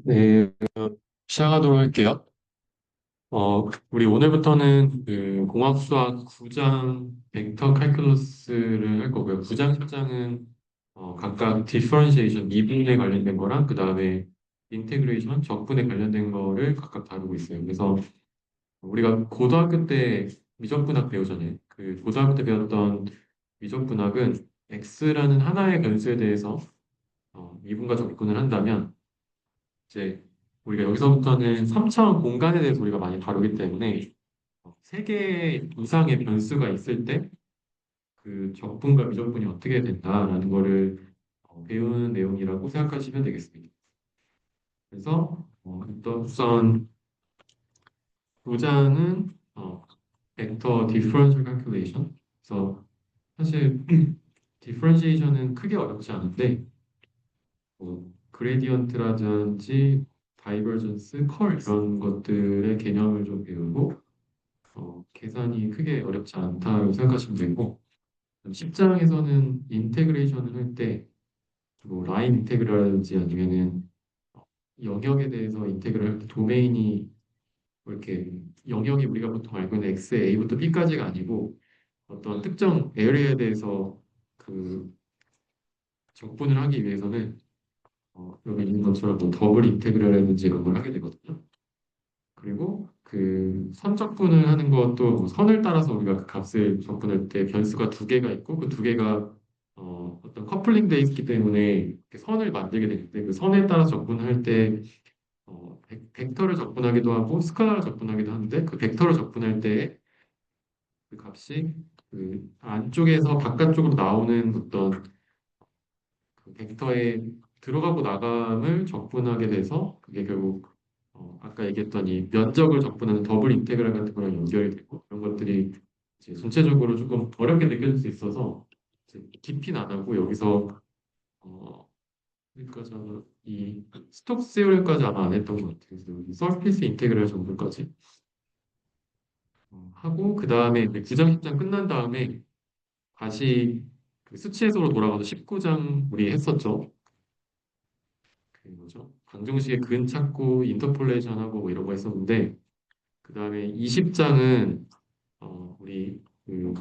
네, 시작하도록 할게요. 우리 오늘부터는 그 공학수학 9장 벡터 칼큘러스를 할 거고요. 9장, 10장은 각각 디퍼런시에이션, 미분에 관련된 거랑 그 다음에 인테그레이션, 적분에 관련된 거를 각각 다루고 있어요. 그래서 우리가 고등학교 때 미적분학 배우잖아요. 그 고등학교 때 배웠던 미적분학은 x라는 하나의 변수에 대해서 미분과 적분을 한다면 이제 우리가 여기서부터는 3차원 공간에 대해서 우리가 많이 다루기 때문에 세 개 이상의 변수가 있을 때 그 적분과 미적분이 어떻게 된다라는 거를 배우는 내용이라고 생각하시면 되겠습니다. 그래서 일단 우선 도장은 벡터 디퍼런셜 calculation. 그래서 사실 디퍼런시에이션은 크게 어렵지 않은데 그레디언트라든지 다이버전스, 컬 이런 것들의 개념을 좀 배우고 계산이 크게 어렵지 않다고 생각하시면 되고 10장에서는 인테그레이션을 할 때 뭐 라인 인테그랄인지 아니면은 영역에 대해서 인테그랄 할 때 도메인이 뭐 이렇게 영역이 우리가 보통 알고 있는 x, a부터 b까지가 아니고 어떤 특정 에리어에 대해서 그 적분을 하기 위해서는 여기 있는 것처럼 뭐 더블 인테그랄이라든지 이런 걸 하게 되거든요. 그리고 그 선적분을 하는 것도 뭐 선을 따라서 우리가 그 값을 적분할 때 변수가 두 개가 있고 그 두 개가 어떤 커플링 돼 있기 때문에 이렇게 선을 만들게 되는데 그 선에 따라 적분할 때 벡터를 적분하기도 하고 스칼라를 적분하기도 하는데 그 벡터를 적분할 때 그 값이 그 안쪽에서 바깥쪽으로 나오는 어떤 그 벡터에 들어가고 나감을 적분하게 돼서 그게 결국 아까 얘기했던 이 면적을 적분하는 더블 인테그랄 같은 거랑 연결이 되고 그런 것들이 이제 전체적으로 조금 어렵게 느껴질 수 있어서 이제 깊이는 안 하고 여기서 어, 여기까지 아마 이 스톡스 세우려까지 아마 안 했던 것 같아요. 그래서 여기 서피스 인테그랄 정도까지 하고 그 다음에 이제 9장 10장 끝난 다음에 다시 그 수치 해석으로 돌아가서 19장 우리 했었죠. 그 뭐죠? 방정식의 근 찾고 인터폴레이션 하고 뭐 이런 거 했었는데 그 다음에 20장은 우리 그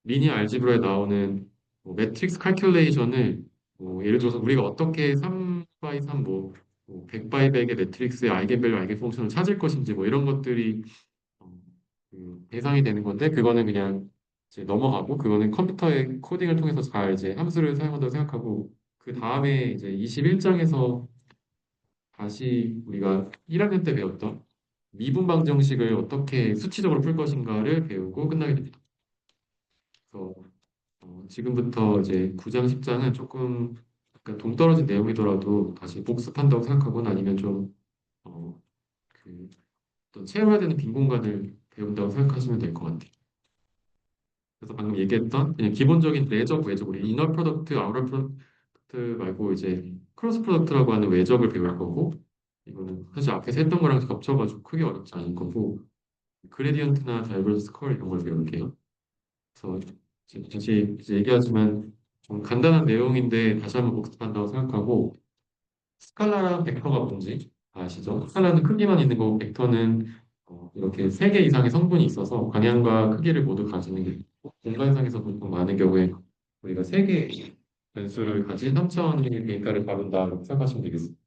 리니어 알지브라에 나오는 뭐 매트릭스 칼큘레이션을 뭐 예를 들어서 우리가 어떻게 3 바이 3 뭐 100 바이 100의 매트릭스의 아이겐밸류, 아이겐 펑션을 찾을 것인지 뭐 이런 것들이 어, 그 대상이 되는 건데 그거는 그냥 이제 넘어가고 그거는 컴퓨터의 코딩을 통해서 잘 이제 함수를 사용한다고 생각하고 그 다음에 이제 21장에서 다시 우리가 1학년 때 배웠던 미분 방정식을 어떻게 수치적으로 풀 것인가를 배우고 끝나게 됩니다. 그래서 지금부터 이제 9장, 10장은 조금 약간 동떨어진 내용이더라도 다시 복습한다고 생각하거나 아니면 좀 그 어떤 채워야 되는 빈 공간을 배운다고 생각하시면 될 것 같아요. 그래서 방금 얘기했던 그냥 기본적인 내적, 외적, 우리 이너 프로덕트, 아우터 프로덕트 말고 이제 크로스 프로덕트라고 하는 외적을 배울 거고 이거는 사실 앞에서 했던 거랑 겹쳐가지고 크게 어렵지 않을 거고 그레디언트나 다이버스 컬 이런 걸 배울게요. 그래서 지금 다시 이제 얘기하지만 좀 간단한 내용인데 다시 한번 복습한다고 생각하고 스칼라랑 벡터가 뭔지 아시죠? 스칼라는 크기만 있는 거고 벡터는 이렇게 세 개 이상의 성분이 있어서 방향과 크기를 모두 가지는 게 있고 공간상에서 보통 많은 경우에 우리가 세 개의 변수를 가진 3차원의 데이터를 다룬다고 생각하시면 되겠습니다.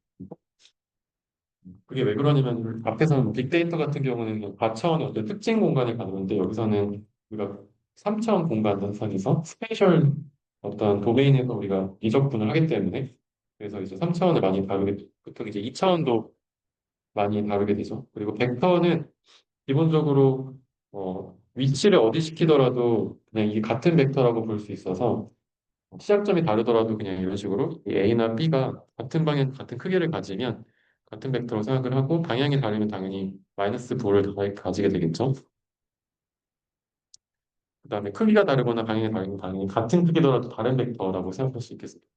그게 왜 그러냐면 앞에서는 빅데이터 같은 경우는 4차원의 어떤 특징 공간을 가르는데 여기서는 우리가 3차원 공간 선에서 스페이셜 어떤 도메인에서 우리가 이적분을 하기 때문에 그래서 이제 3차원을 많이 다루게 보통 이제 2차원도 많이 다루게 되죠. 그리고 벡터는 기본적으로 위치를 어디 시키더라도 그냥 이게 같은 벡터라고 볼 수 있어서 시작점이 다르더라도 그냥 이런 식으로 이 A나 B가 같은 방향, 같은 크기를 가지면 같은 벡터로 생각을 하고 방향이 다르면 당연히 마이너스 부호를 가지게 되겠죠. 그다음에 크기가 다르거나 방향이 다르면 당연히 같은 크기더라도 다른 벡터라고 생각할 수 있겠습니다.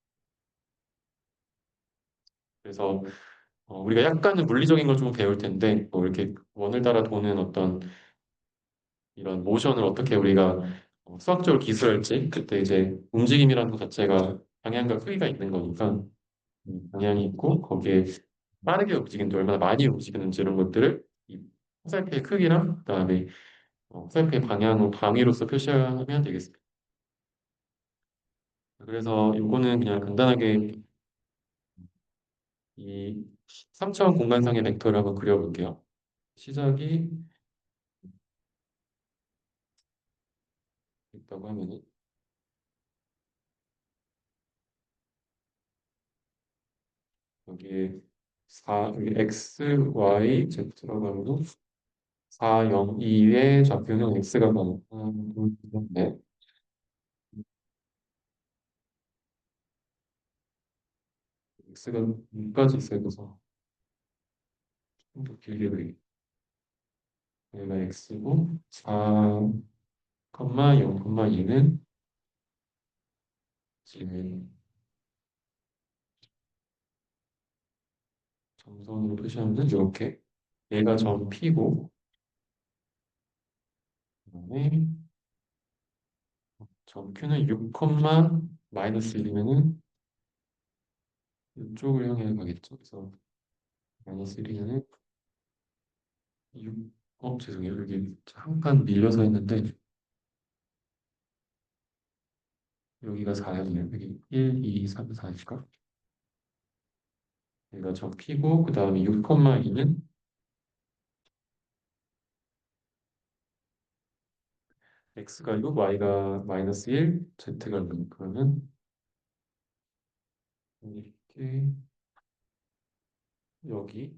그래서 우리가 약간은 물리적인 걸 좀 배울 텐데, 뭐 이렇게 원을 따라 도는 어떤 이런 모션을 어떻게 우리가 수학적으로 기술할지, 그때 이제 움직임이라는 것 자체가 방향과 크기가 있는 거니까, 방향이 있고, 거기에 빠르게 움직이는지 얼마나 많이 움직이는지 이런 것들을 이 화살표의 크기랑 그다음에 화살표의 방향을 방위로서 표시하면 되겠습니다. 그래서 이거는 그냥 간단하게 이 3차원 공간상의 벡터를 한번 그려볼게요. 시작이 있다고 하면은 여기에 4, 여기 x, y, z라고 하면 4, 0, 2의 좌표는 x가 많아. 네. x가 6까지 있어요. 그래서 좀 더 길게 그리기. 여기가 x고 4, 0,2는 지금 점선으로 표시하면 이렇게 얘가 점 P고 그다음에 점 Q는 6, 마이너스 1이면은 이쪽을 향해 가겠죠. 그래서 마이너스 1이면은 6, 죄송해요. 여기 한 칸 밀려서 했는데 여기가 4였네요. 여기 1, 2, 3, 4일까? 얘가 점 P고 그 다음에 6,2는 X가 6, Y가 마이너스 1, Z가 6. 그러면 이렇게 여기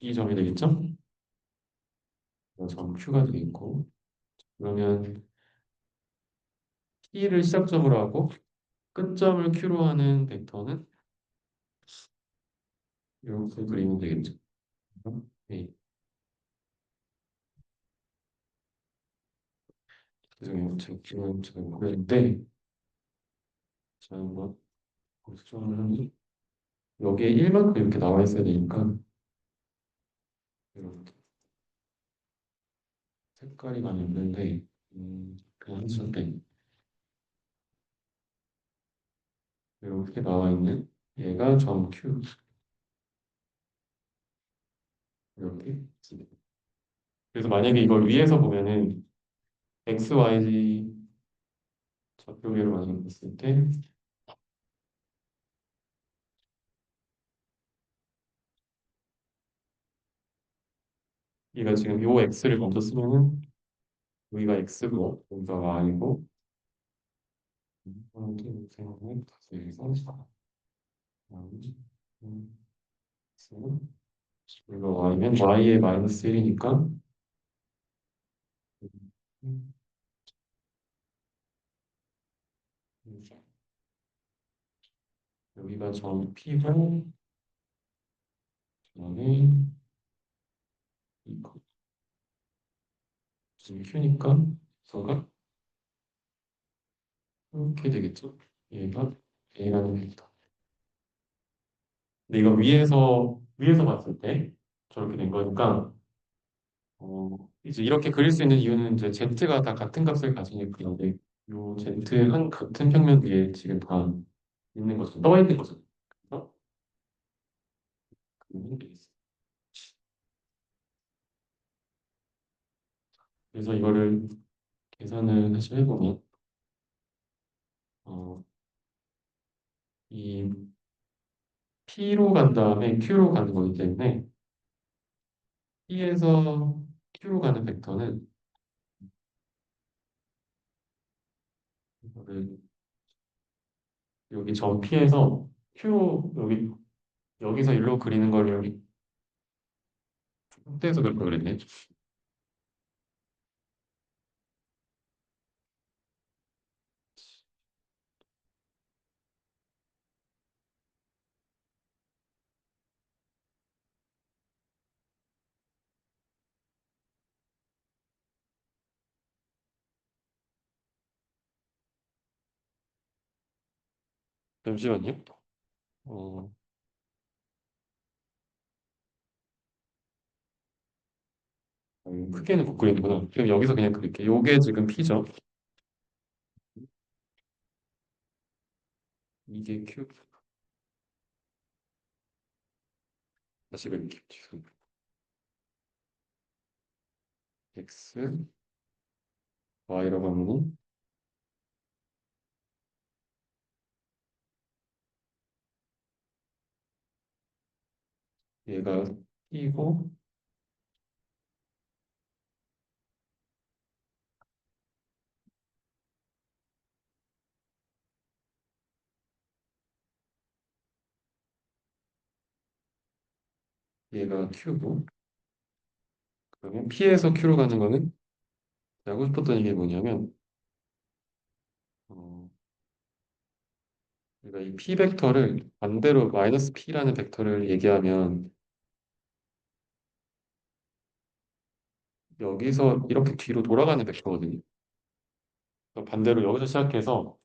이 점이 되겠죠? 점 Q가 되겠고 그러면 P를 시작점으로 하고 끝점을 Q로 하는 벡터는 이렇게 그리면 되겠죠. 네, 죄송해요. 지금 제가 그랬는데 자, 한번 수정을 하면 여기에 1만큼 이렇게 나와 있어야 되니까 이렇게 색깔이 많이 없는데 그냥 한순간 이렇게 나와 있는 얘가 점 Q 이렇게 그래서 만약에 이걸 위에서 보면은 x, y 좌표계로 만약에 봤을 때 얘가 지금 요 x를 먼저 쓰면은 여기가 x고 여기가 y고 이렇게 생각하면 다시 여기서 4 여기가 y면 y의 마이너스 1이니까 여기가 점 P고 그다음에 이거 지금 Q니까 서가 이렇게 되겠죠. 얘가 A라는 벡터. 근데 이거 위에서 봤을 때 저렇게 된 거니까 이제 이렇게 그릴 수 있는 이유는 이제 Z가 다 같은 값을 가지니까 이제 요 Z의 한 같은 평면 위에 지금 다 있는 거죠. 떠 있는 거죠. 그래서 그림이 돼 있어요. 그래서 이거를 계산을 다시 해보면 어, 이 P로 간 다음에 Q로 가는 거기 때문에 P에서 Q로 가는 벡터는 이거를 여기 점 P에서 Q로 여기서 일로 그리는 거를 여기 확대해서 그릴 걸 그랬네. 잠시만요. 어, 크게는 못 그리는구나. 그럼 여기서 그냥 그릴게. 요게 지금 P죠. 이게 Q. 다시 그릴게요. 죄송합니다. X, Y라고 하면은 얘가 P고 얘가 Q고 그러면 P에서 Q로 가는 거는 제가 하고 싶었던 얘기 뭐냐면 어, 그러니까 이 P 벡터를 반대로 마이너스 P라는 벡터를 얘기하면 여기서 이렇게 뒤로 돌아가는 벡터거든요. 그래서 반대로 여기서 시작해서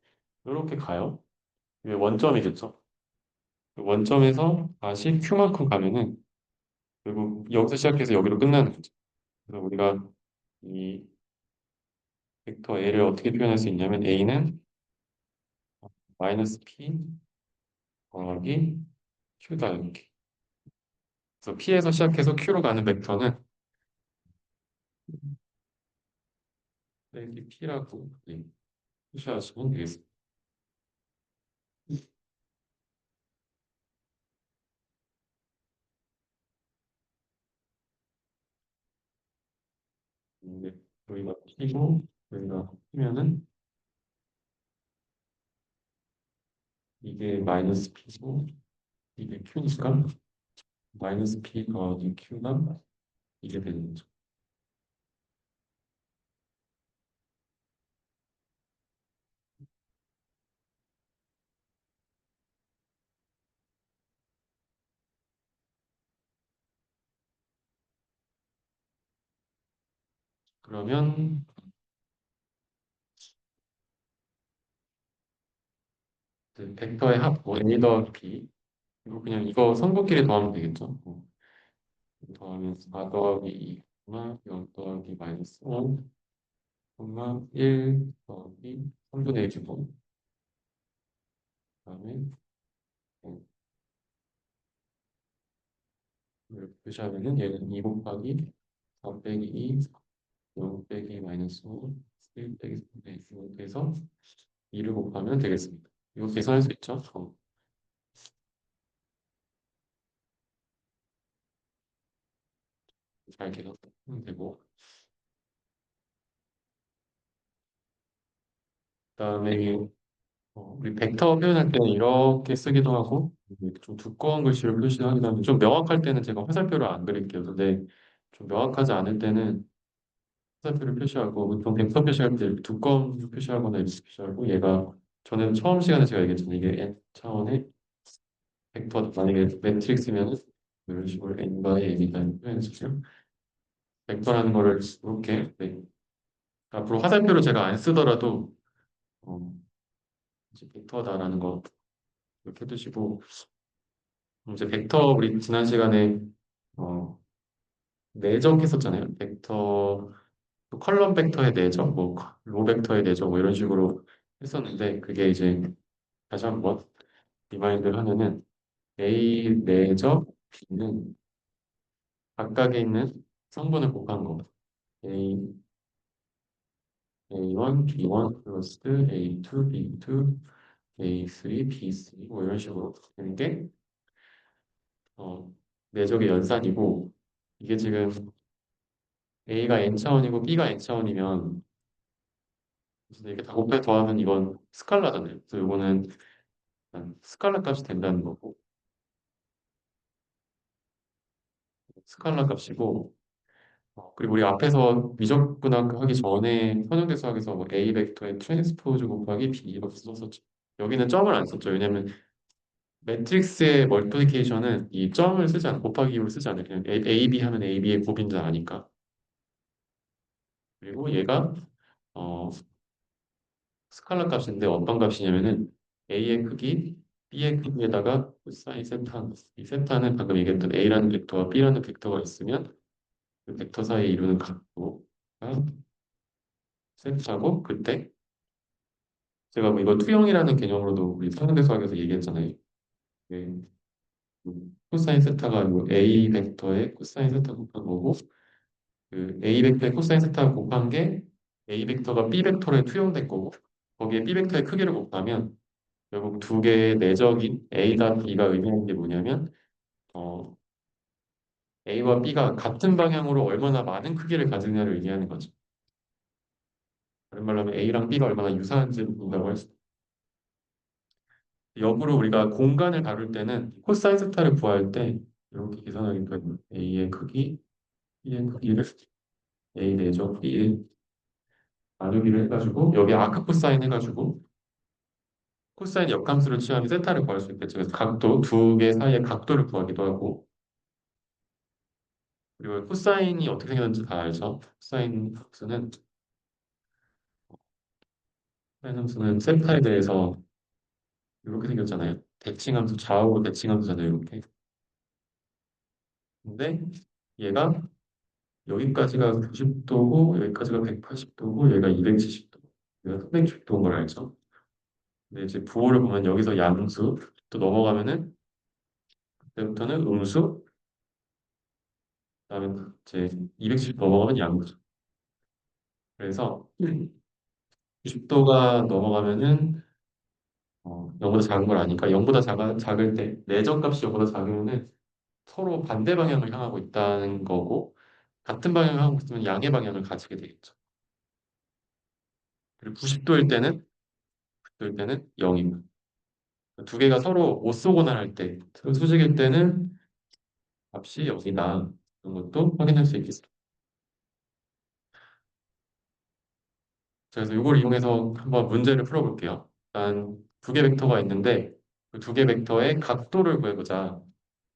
이렇게 가요. 이게 원점이겠죠. 원점에서 다시 Q만큼 가면은 결국 여기서 시작해서 여기로 끝나는 거죠. 그래서 우리가 이 벡터 A를 어떻게 표현할 수 있냐면 A는 마이너스 P 더하기 Q다 이렇게. 그래서 P에서 시작해서 Q로 가는 벡터는 빼기 P라고 표시하시면 되겠습니다. 네, 여기가 P고 여기가 P면은 이게 마이너스 P고 이게 Q니까 마이너스 P 더하기 Q가 이게 되는 거죠. 그러면 이제 벡터의 합, 뭐 A 더하기 B 이거 그냥 이거 성분끼리 더하면 되겠죠. 더하면 4 더하기 2, 0 더하기 마이너스 5, 1 더하기 3분의 1 주고 그다음에 이렇게 표시하면은 얘는 2 곱하기 4 빼기 2, 0 빼기 마이너스 5, 1 빼기 3분의 1 이렇게 해서 2를 곱하면 되겠습니다. 이거 계산할 수 있죠? 잘 계산하면 되고 그다음에 우리 벡터 표현할 때는 이렇게 쓰기도 하고 좀 두꺼운 글씨로 표시하기도 하고 좀 명확할 때는 제가 화살표를 안 그릴게요. 근데 좀 명확하지 않을 때는 화살표를 표시하고 보통 벡터 표시할 때 이렇게 두꺼운 줄 표시하거나 이렇게 표시하고 얘가 저는 처음 시간에 제가 얘기했잖아요. 이게 n 차원의 벡터 만약에 매트릭스면 이런 식으로 n과 m이다 표현해주세요. 벡터라는 거를 이렇게 네. 앞으로 화살표를 제가 안 쓰더라도 어, 이제 벡터다라는 거 이렇게 해두시고 이제 벡터 우리 지난 시간에 어, 내적했었잖아요. 벡터 또 컬럼 벡터의 내적, 로 벡터의 내적 뭐 이런 식으로 했었는데 그게 이제 다시 한번 리마인드를 하면은 A 내적 B는 각각에 있는 성분을 곱한 거. A A1, B1 플러스 A2, B2, A3, B3 뭐 이런 식으로 되는 게 내적의 연산이고 이게 지금 A가 n차원이고 B가 n차원이면 그래서 이렇게 다 곱해 더하면 이건 스칼라잖아요. 그래서 이거는 일단 스칼라 값이 된다는 거고 스칼라 값이고 그리고 우리 앞에서 미적분학 하기 전에 선형대수학에서 뭐 A 벡터의 트랜스포즈 곱하기 B 이렇게 썼었죠. 여기는 점을 안 썼죠. 왜냐면 매트릭스의 멀티플리케이션은 이 점을 쓰지 않고 곱하기 이를 쓰지 않아요. 그냥 B 하면 AB의 곱인 줄 아니까. 그리고 얘가 어, 스칼라 값인데 어떤 값이냐면은 A의 크기, B의 크기에다가 사인 세타. 이 세타는 방금 얘기했던 A라는 벡터와 B라는 벡터가 있으면 그 벡터 사이에 이루는 각도가 세타고 그때 제가 뭐 이거 투영이라는 개념으로도 우리 상대 수학에서 얘기했잖아요. 네. 코사인 세타가 뭐 A 벡터의 코사인 세타 곱한 거고 그 A 벡터의 코사인 세타 곱한 게 A 벡터가 B 벡터에 투영된 거고 거기에 B 벡터의 크기를 곱하면 결국 두 개의 내적인 A다 B가 의미하는 게 뭐냐면 어, A와 B가 같은 방향으로 얼마나 많은 크기를 가지느냐를 의미하는 거죠. 다른 말로 하면 A랑 B가 얼마나 유사한지를 본다고 할 수. 역으로 우리가 공간을 다룰 때는 코사인 세타를 구할 때 이렇게 계산하니까 A의 크기, B의 크기를 A 내적 B 나누기를 해가지고 여기 아크 코사인 해가지고 코사인 역함수를 취하면 세타를 구할 수 있겠죠. 그래서 각도 두 개 사이의 각도를 구하기도 하고 그리고 코사인이 어떻게 생겼는지 다 알죠. 코사인 함수는 세타에 대해서 이렇게 생겼잖아요. 대칭함수 좌우로 대칭함수잖아요. 이렇게. 근데 얘가 여기까지가 90도고 여기까지가 180도고 얘가 270도. 얘가 360도인 걸 알죠. 근데 이제 부호를 보면 여기서 양수 또 넘어가면은 그때부터는 음수 그다음에 이제 270 넘어가면 양수. 그래서 90도가 넘어가면은 0보다 작은 걸 아니까 0보다 작을 때 내적값이 0보다 작으면은 서로 반대 방향을 향하고 있다는 거고 같은 방향을 향하고 있으면 양의 방향을 가지게 되겠죠. 그리고 90도일 때는 0입니다. 두 개가 서로 오쏘고날 할 때, 서로 수직일 때는 값이 0이다. 이런 것도 확인할 수 있겠습니다. 그래서 이걸 이용해서 한번 문제를 풀어볼게요. 일단 두 개 벡터가 있는데 그 두 개 벡터의 각도를 구해보자.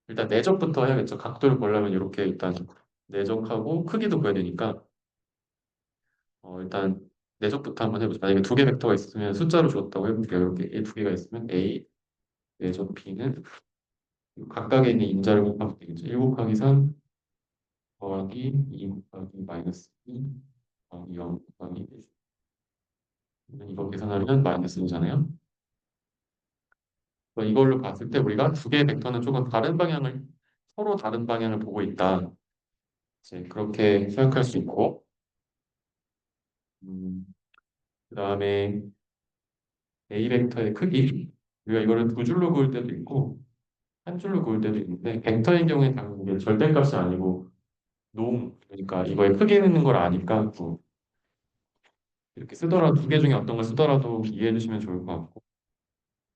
일단 내적부터 해야겠죠. 각도를 구하려면 이렇게 일단 내적하고 크기도 구해야 되니까 일단 내적부터 한번 해보죠. 만약에 두 개 벡터가 있으면 숫자로 주었다고 해볼게요. 이렇게 A 두 개가 있으면 A 내적 B는 각각에 있는 인자를 곱하면 되겠죠. 1 곱하기 3 더하기 2 곱하기 마이너스 2 더하기 0 곱하기 1. 이거 계산하면 마이너스 2잖아요. 이걸로 봤을 때 우리가 두 개의 벡터는 조금 다른 방향을 서로 다른 방향을 보고 있다. 이제 그렇게 생각할 수 있고 음, 그다음에 A 벡터의 크기 우리가 이거를 두 줄로 그을 때도 있고 한 줄로 그을 때도 있는데 벡터인 경우에 당연히 이게 절대값이 아니고 그러니까 이거의 크기 있는 걸 아니까 뭐 이렇게 쓰더라도 두 개 중에 어떤 걸 쓰더라도 이해해 주시면 좋을 것 같고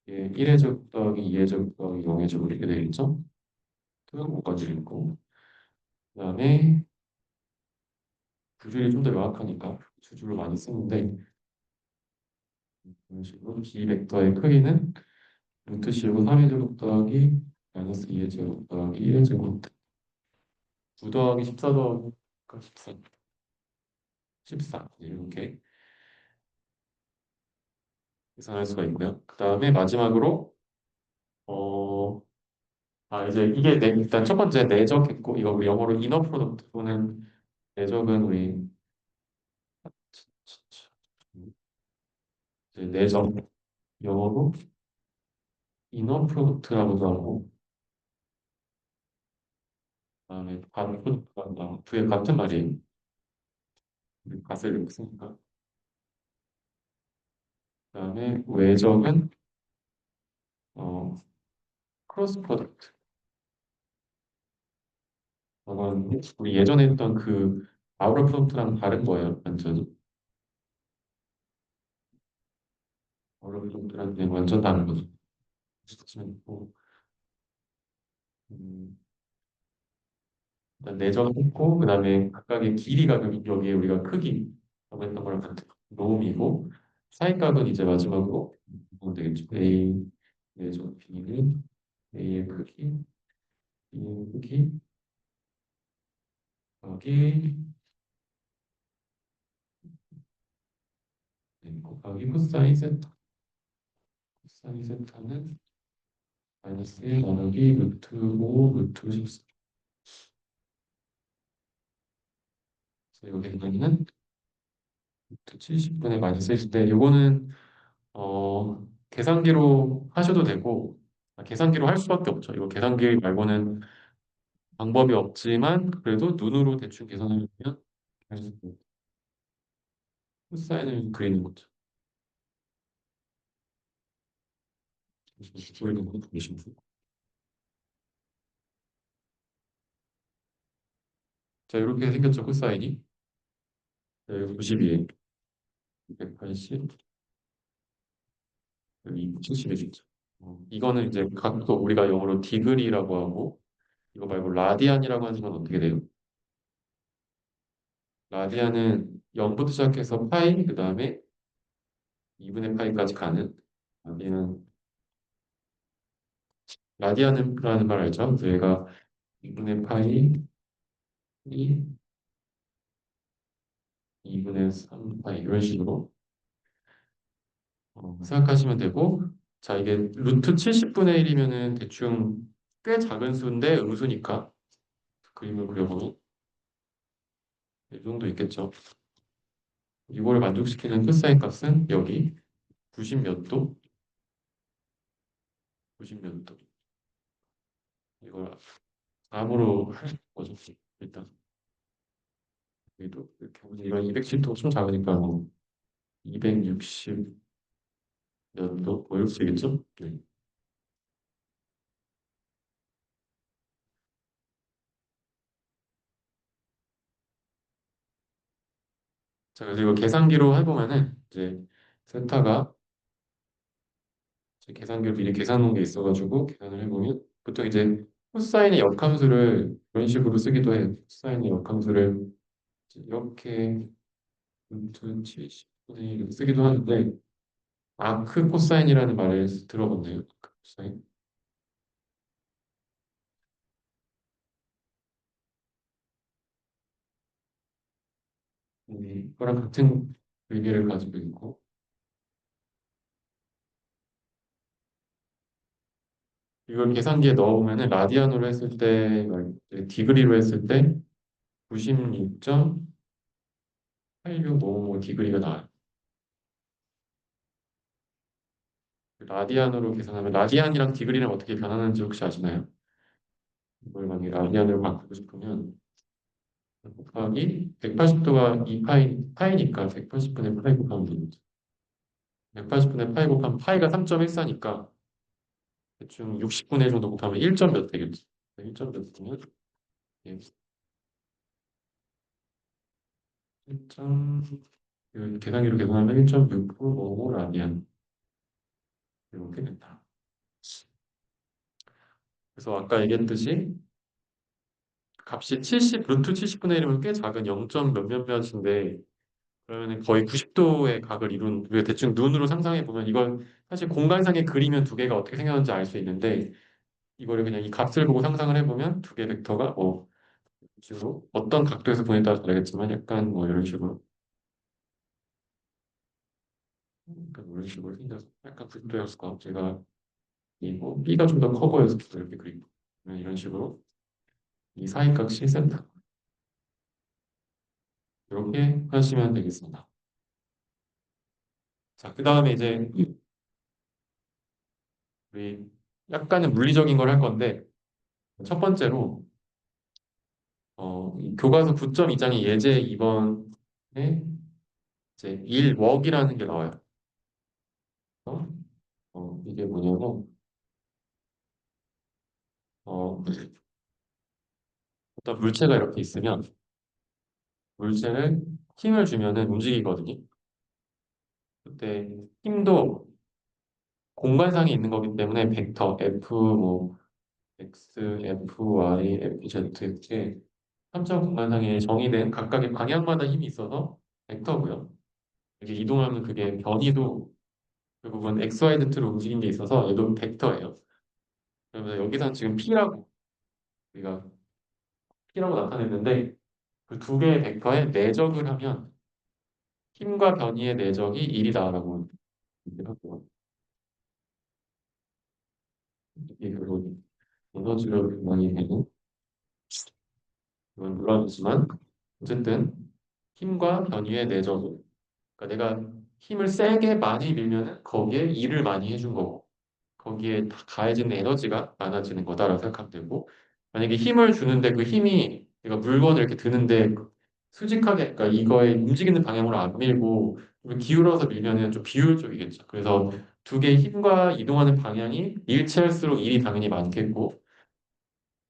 예, 1의 제곱 더하기 2의 제곱 더하기 0의 제곱 이렇게 되겠죠? 토요일까지 읽고 그다음에 두 줄이 좀 더 명확하니까 두 줄로 많이 쓰는데 이런 식으로 B 벡터의 크기는 루트 씌우고 3의 제곱 더하기 마이너스 2의 제곱 더하기 1의 제곱 9 더하기 14 더하기 14 이렇게 계산할 수가 있고요. 그 다음에 마지막으로 어, 이제 이게 일단 첫 번째 내적했고 이거 우리 영어로 이너 프로덕트 또는 내적은 우리 이제 내적 영어로 이너 프로덕트라고도 하고 그다음에 반 프로덕트라고도 하고 두개 같은 말이에요. 우리 갓을 이렇게 쓰니까 그다음에 외적은 어, 크로스 프로덕트 이건 우리 예전에 했던 그 아우라 프로덕트랑 다른 거예요. 완전히 아우라 프로덕트랑 그냥 완전 다른 거죠. 그렇지만 뭐, 음, 일단 내적했고 그다음에 각각의 길이가 여기에 우리가 크기 라고 했던 거랑 같은 로움이고 사이값은 이제 마지막으로 보면 되겠죠. A 내적 B는 A의 크기 B의 크기 곱하기 곱하기 코사인 세타 코사인 세타는 마이너스 1 나누기 루트 5 루트 14 그래서 이거 계산하면은 70분의 마이너스 1인데 요거는 계산기로 하셔도 되고 계산기로 할 수밖에 없죠. 이거 계산기 말고는 방법이 없지만 그래도 눈으로 대충 계산하면 코사인을 그리는 거죠. 그리는 거 보시면 자 이렇게 생겼죠 코사인이. 자, 여기 92, 180, 여기 70이죠. 이거는 이제 각도 우리가 영어로 디그리라고 하고 이거 말고 라디안이라고 하는 건 어떻게 돼요? 라디안은 0부터 시작해서 파이 그 다음에 2분의 파이까지 가는 라디안 라디안이라는 말 알죠? 저희가 2분의 파이 2분의 3 파이 이런 식으로 생각하시면 되고 자 이게 루트 70분의 1이면은 대충 꽤 작은 수인데 음수니까 그림을 그려보면 이 정도 있겠죠. 이걸 만족시키는 코사인 값은 여기 90 몇 도, 90 몇 도. 이걸 암으로 할 거죠. 일단 여기도 이렇게 보면 이건 210도 좀 작으니까 뭐 260 몇 도, 뭐 이럴 수 있겠죠? 네. 자, 그래서 이거 계산기로 해보면은 이제 세타가 제 계산기로 미리 계산 놓은 게 있어가지고 계산을 해보면 보통 이제 코사인의 역함수를 이런 식으로 쓰기도 해요. 코사인의 역함수를 이렇게 루트 70분의 1 쓰기도 하는데 아크 코사인이라는 말을 들어봤나요? 아크 코사인? 이거랑 같은 의미를 가지고 있고 이걸 계산기에 넣어보면은 라디안으로 했을 때 디그리로 했을 때 96.8655 디그리가 나와요. 라디안으로 계산하면 라디안이랑 디그리는 어떻게 변하는지 혹시 아시나요? 이걸 만약에 라디안으로 바꾸고 싶으면 곱하기 180도가 2파이니까 180분의 파이 곱하면 되죠. 180분의 파이 곱하면 파이가 3.14니까 대충 60분의 1 정도 곱하면 1점 몇 되겠죠. 1점 몇 되면 1점 계산기로 계산하면 1.695 라디안 이렇게 된다. 그래서 아까 얘기했듯이 값이 70, 루트 70분의 1이면 꽤 작은 0점 몇몇 몇인데 그러면 거의 90도의 각을 이룬 우리가 대충 눈으로 상상해 보면 이건 사실 공간상의 그리면 두 개가 어떻게 생겼는지 알 수 있는데 이거를 그냥 이 값을 보고 상상을 해보면 두 개 벡터가 뭐 이런 식으로 어떤 각도에서 보냐에 따라 다르겠지만 약간 뭐 이런 식으로 약간 이런 식으로 생겨서 약간 90도였을까 제가 이고 B가 좀 더 커 보여서 이렇게 그리고 이런 식으로 이 사이값 실센터 이렇게 하시면 되겠습니다. 자, 그 다음에 이제 우리 약간은 물리적인 걸 할 건데 첫 번째로 이 교과서 9.2장의 예제 2번에 이제 1웍이라는 게 나와요. 어? 이게 뭐냐면 어, 어떤 물체가 이렇게 있으면 물체를 힘을 주면은 움직이거든요. 그때 힘도 공간상에 있는 거기 때문에 벡터 F 뭐 X, F, Y, F, Z 이렇게 3차 공간상에 정의된 각각의 방향마다 힘이 있어서 벡터고요. 이렇게 이동하면 그게 변이도 결국은 X, Y, Z로 움직인 게 있어서 얘도 벡터예요. 그러면 여기서 지금 P라고 우리가 P라고 나타냈는데 그 두 개의 벡터에 내적을 하면 힘과 변이의 내적이 1이다라고 얘기를 하고 이게 결국 에너지를 많이 되고 이건 놀라지만 어쨌든 힘과 변위의 내적. 그러니까 내가 힘을 세게 많이 밀면은 거기에 일을 많이 해준 거고, 거기에 다 가해지는 에너지가 많아지는 거다라고 생각하면 되고, 만약에 힘을 주는데 그 힘이 내가 물건을 이렇게 드는데 수직하게, 그러니까 이거에 움직이는 방향으로 안 밀고 좀 기울어서 밀면은 좀 비효율적이겠죠. 그래서 두 개의 힘과 이동하는 방향이 일치할수록 일이 당연히 많겠고,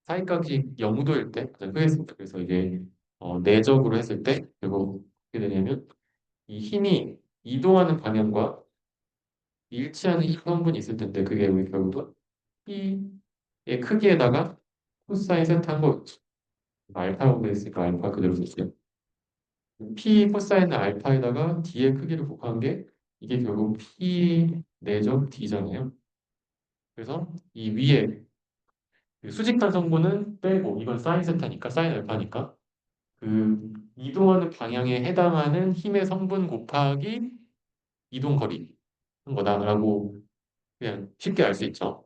사이각이 0도일 때 가장 크겠습니다. 그래서 이게 내적으로 했을 때 결국 어떻게 되냐면 이 힘이 이동하는 방향과 일치하는 힘 성분이 있을 텐데 그게 우리 결국은 P의 크기에다가 코사인 세타 한 거겠죠. 알파라고 돼 있으니까 알파 그대로 썼어요. P 코사인 알파에다가 D의 크기를 곱한 게 이게 결국 P 내적 D잖아요. 그래서 이 위에 그 수직한 성분은 빼고 이건 사인 세타니까 사인 알파니까 그 이동하는 방향에 해당하는 힘의 성분 곱하기 이동 거리 한 거다라고 그냥 쉽게 알 수 있죠.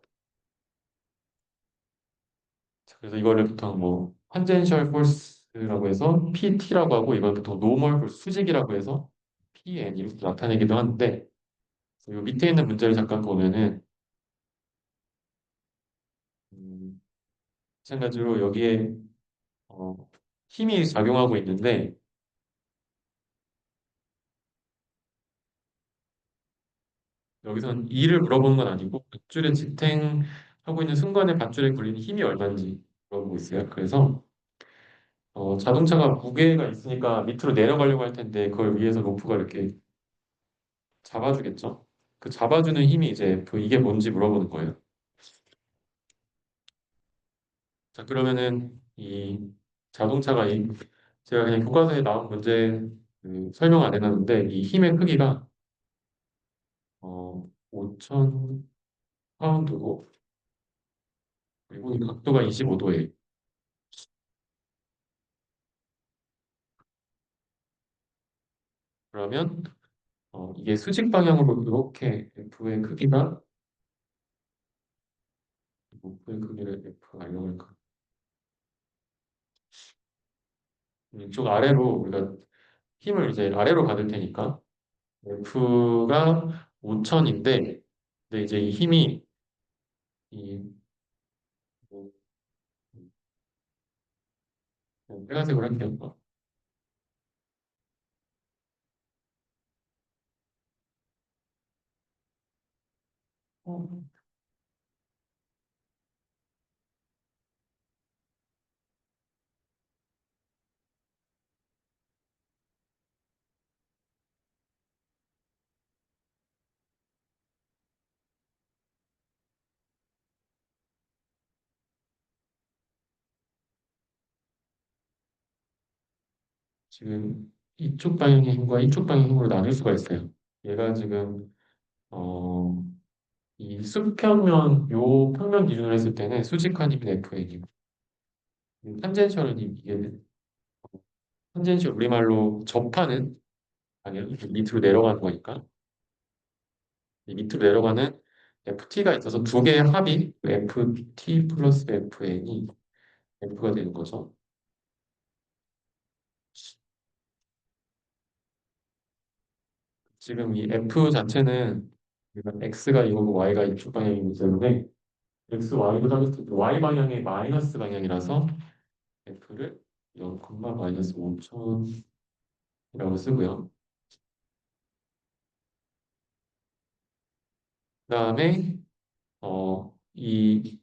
자, 그래서 이거를 보통 뭐 탄젠셜 포스라고 해서 PT라고 하고 이걸 보통 노멀 포스 수직이라고 해서 PN 이렇게 나타내기도 하는데 이 밑에 있는 문제를 잠깐 보면은 음, 마찬가지로 여기에 어, 힘이 작용하고 있는데 여기선 E를 물어보는 건 아니고 밧줄에 지탱하고 있는 순간에 밧줄에 굴리는 힘이 얼마인지 물어보고 있어요. 그래서 자동차가 무게가 있으니까 밑으로 내려가려고 할 텐데 그걸 위해서 로프가 이렇게 잡아주겠죠. 그 잡아주는 힘이 이제 이게 뭔지 물어보는 거예요. 자, 그러면은 이 자동차가 제가 그냥 교과서에 나온 문제 설명 안 해놨는데 이 힘의 크기가 5,000 파운드고 그리고 이 각도가 25도예요. 그러면 이게 수직 방향으로 이렇게 F의 크기가 F의 크기를 F 알려고 할까? 이쪽 아래로 우리가 힘을 이제 아래로 받을 테니까 F가 5천인데 근데 이제 이 힘이 이 뭐, 빨간색으로 할게요. 어, 지금 이쪽 방향의 힘과 이쪽 방향의 힘으로 나눌 수가 있어요. 얘가 지금 어, 이 수평면 요 평면 기준으로 했을 때는 수직한 힘이 F이고 탄젠셜은 이게 탄젠셜 우리말로 접하는 방향 밑으로 내려가는 거니까 이 밑으로 내려가는 FT가 있어서 두 개의 합이 FT 플러스 FN이 F가 되는 거죠. 지금 이 F 자체는 우리가 X가 이거고 Y가 이쪽 방향이기 때문에 X, Y로 따졌을 때 Y 방향의 마이너스 방향이라서 F를 0, 마이너스 5천이라고 쓰고요. 그다음에 이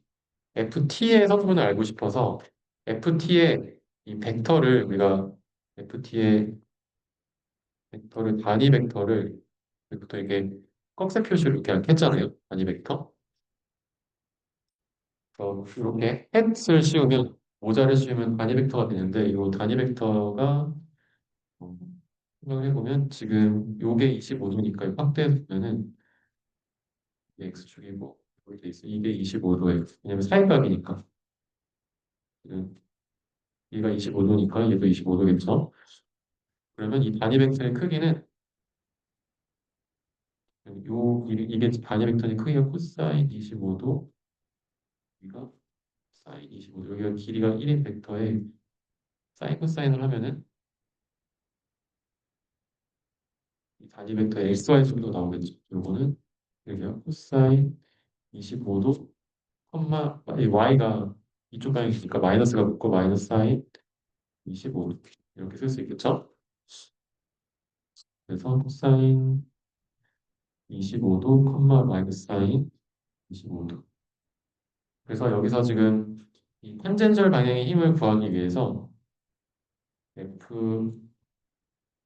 FT의 성분을 알고 싶어서 FT의 이 벡터를 우리가 FT의 벡터를 단위 벡터를 부터 이게 꺽쇠 표시로 이렇게 했잖아요. 단위 벡터. 이렇게 햇을 씌우면 모자를 씌우면 단위 벡터가 되는데 이 단위 벡터가 어, 생각을 해보면 지금 요게 25도니까 확대해서 보면은 이게 x축이고 이렇게 돼 있어. 이게 25도예요. 왜냐면 사인각이니까. 얘가 25도니까 얘도 25도겠죠. 그러면 이 단위 벡터의 크기는 이게 단위 벡터의 크기가 코사인 25도, 여기가 사인 25도, 여기가 길이가 1인 벡터에 사인 코사인을 하면은 이 단위 벡터 xy 정도 나오겠죠. 요거는 여기요. 코사인 25도, 이 y가 이쪽 방향이니까 마이너스가 붙고 마이너스 사인 25도 이렇게 쓸 수 있겠죠? 그래서 코사인 25도, 마이너스 사인 25도. 그래서 여기서 지금 이 탄젠셜 방향의 힘을 구하기 위해서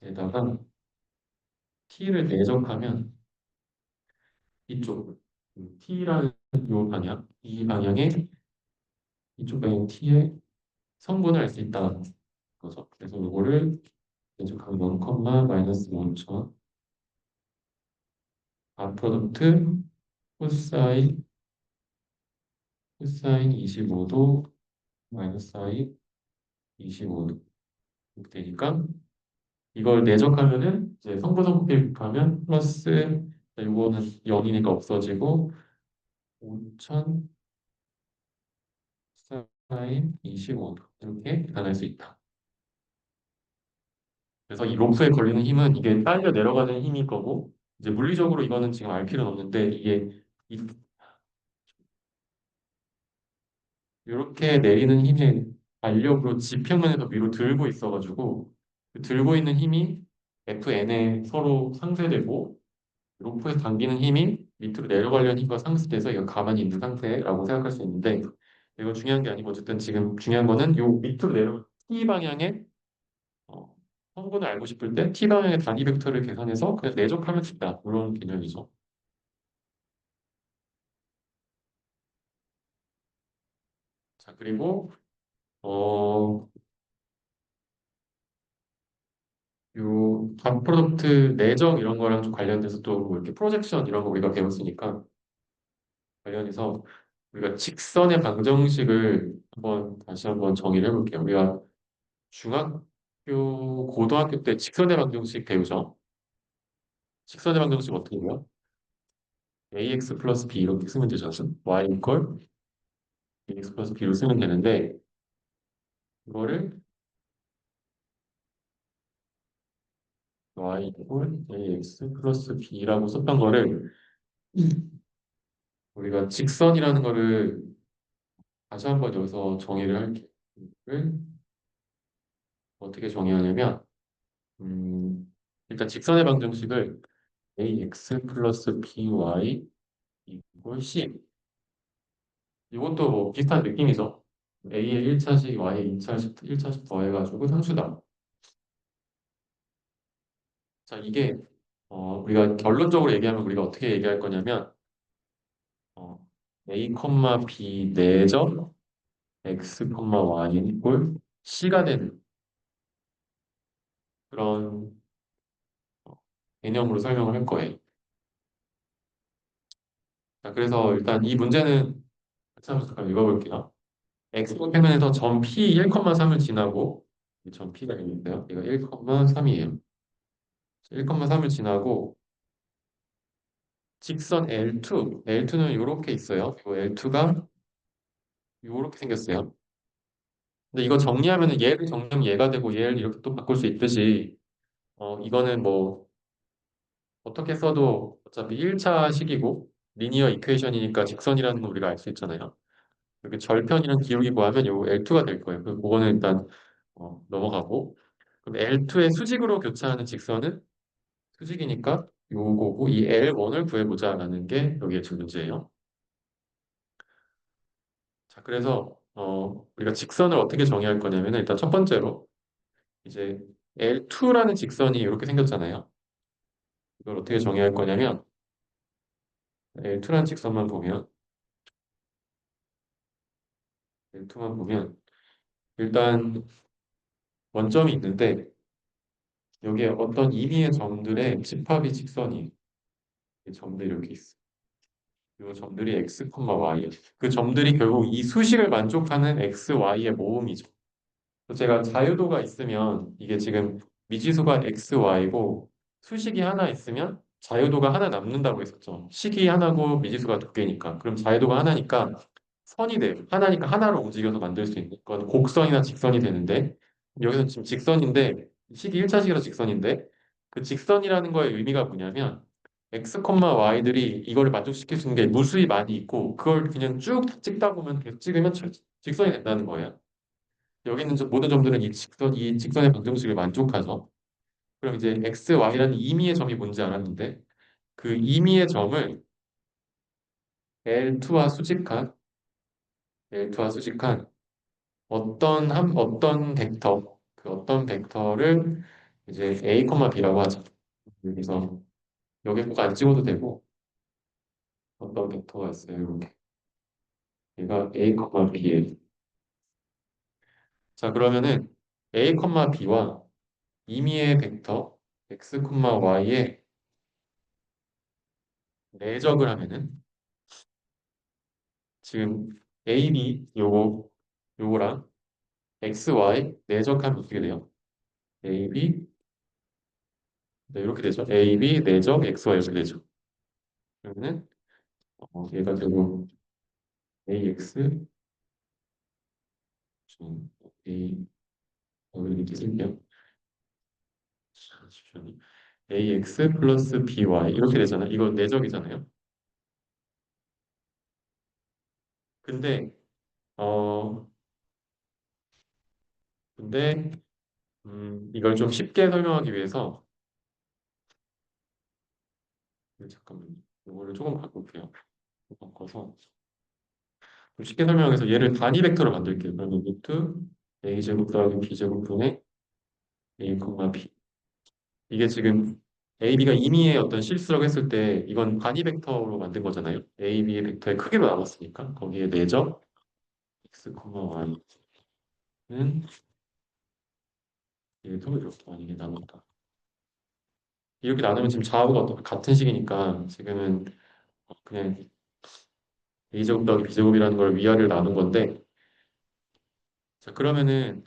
f에다가 t를 내적하면 이쪽 t라는 요 방향, 이 방향에 이쪽 방향 t의 성분을 알 수 있다는 거죠. 그래서 이거를 내적하면 0, 마이너스 5천 아 프로덕트 코사인 25도 마이너스 사인 25도 이렇게 되니까 이걸 내적하면은 이제 성분성 곱하면 플러스 이거는 0이니까 없어지고 5천 사인 25도 이렇게 나타낼 수 있다. 그래서 이 로프에 걸리는 힘은 이게 딸려 내려가는 힘일 거고 이제 물리적으로 이거는 지금 알 필요는 없는데 이게 이렇게 내리는 힘의 알력으로 지평면에서 위로 들고 있어가지고 그 들고 있는 힘이 Fn에 서로 상쇄되고 로프에서 당기는 힘이 밑으로 내려가려는 힘과 상쇄돼서 이거 가만히 있는 상태라고 생각할 수 있는데 이거 중요한 게 아니고 어쨌든 지금 중요한 거는 요 밑으로 내려가는 T 방향의 어, 성분을 알고 싶을 때 T 방향의 단위 벡터를 계산해서 그냥 내적하면 된다. 이런 개념이죠. 자 그리고 어, 요 닷 프로덕트 내적 이런 거랑 좀 관련돼서 또뭐 이렇게 프로젝션 이런 거 우리가 배웠으니까 관련해서 우리가 직선의 방정식을 다시 한번 정의를 해볼게요. 우리가 중학교, 고등학교 때 직선의 방정식 배우죠. 직선의 방정식 어떻게 해요? ax 플러스 b 이렇게 쓰면 되죠. y 이퀄 ax 플러스 b로 쓰면 되는데 이거를 y 이퀄 ax 플러스 b라고 썼던 거를 우리가 직선이라는 거를 다시 한번 여기서 정의를 할게요. 을 어떻게 정의하냐면 일단 직선의 방정식을 ax 플러스 by 이꼴 c 이것도 뭐 비슷한 느낌이죠. a의 1차식, y의 1차식 더해가지고 상수다. 자, 이게 우리가 결론적으로 얘기하면 우리가 어떻게 얘기할 거냐면 어, a, b 내점 x, y는 꼴 c가 되는 그런 개념으로 설명을 할 거예요. 자, 그래서 일단 이 문제는 같이 한번 잠깐 읽어볼게요. x평면에서 점 P 1,3을 지나고 점 P가 있는데요. 이거 1,3이에요. 1,3을 지나고 직선 L2는 이렇게 있어요. 이거 L2가 이렇게 생겼어요. 근데 이거 정리하면은 얘를 정리하면 얘가 되고 얘를 이렇게 또 바꿀 수 있듯이 이거는 뭐 어떻게 써도 어차피 1차 식이고 리니어 이퀘이션이니까 직선이라는 거 우리가 알 수 있잖아요. 이렇게 절편이랑 기울기 구하면 요 L2가 될 거예요. 그거는 일단 넘어가고 그럼 L2의 수직으로 교차하는 직선은 수직이니까 요거고 이 L1을 구해보자라는 게 여기에 지금 문제예요. 자, 그래서 우리가 직선을 어떻게 정의할 거냐면 일단 첫 번째로 이제 L2라는 직선이 이렇게 생겼잖아요. 이걸 어떻게 정의할 거냐면 L2라는 직선만 보면 L2만 보면 일단 원점이 있는데 여기에 어떤 임의의 점들의 집합이 직선이에요. 이 점들이 이렇게 있어요. 이 점들이 x, y예요. 그 점들이 결국 이 수식을 만족하는 x, y의 모음이죠. 제가 자유도가 있으면 이게 지금 미지수가 x, y고 수식이 하나 있으면 자유도가 하나 남는다고 했었죠. 식이 하나고 미지수가 두 개니까. 그럼 자유도가 하나니까 선이 돼요. 하나니까 하나로 움직여서 만들 수 있는 건 곡선이나 직선이 되는데 여기서 지금 직선인데 식이 1차식이라 직선인데 그 직선이라는 거의 의미가 뭐냐면 x, y들이 이거를 만족시킬 수 있는 게 무수히 많이 있고 그걸 그냥 쭉 찍다 보면 계속 찍으면 직선이 된다는 거예요. 여기 있는 모든 점들은 이 직선의 방정식을 만족하죠. 그럼 이제 x, y라는 임의의 점이 뭔지 알았는데 그 임의의 점을 L2와 수직한 L2와 수직한 어떤 벡터 그 어떤 벡터를 이제 A, B라고 하죠. 여기서 여기 꼭 안 찍어도 되고 어떤 벡터가 있어요. 이렇게 얘가 A, B에 자 그러면은 A, B와 임의의 벡터 x, y의 내적을 하면은 지금 A, B 요거랑 x, y 내적하면 어떻게 돼요? A, B 네, 이렇게 되죠. A, B 내적 x, y 이렇게 되죠. 그러면은 얘가 되고 AX 좀 A 여기 이렇게 쓸게요. 잠시만요. AX 플러스 BY 이렇게 되잖아요. 이거 내적이잖아요. 근데 어 근데 이걸 좀 쉽게 설명하기 위해서 잠깐만요. 이거를 조금 바꿀게요. 바꿔서 좀 쉽게 설명해서 얘를 단위 벡터로 만들게요. 그러면 루트 A제곱 더하기 B제곱 분의 A, B 이게 지금 A, B가 임의의 어떤 실수라고 했을 때 이건 단위 벡터로 만든 거잖아요. A, B의 벡터의 크기로 나눴으니까 거기에 내적 x, y는 얘도 이렇게 만약에 나눴다. 이렇게 나누면 지금 좌우가 같은 식이니까 지금은 그냥 a제곱 더하기 b제곱이라는 걸 위아래를 나눈 건데 자 그러면은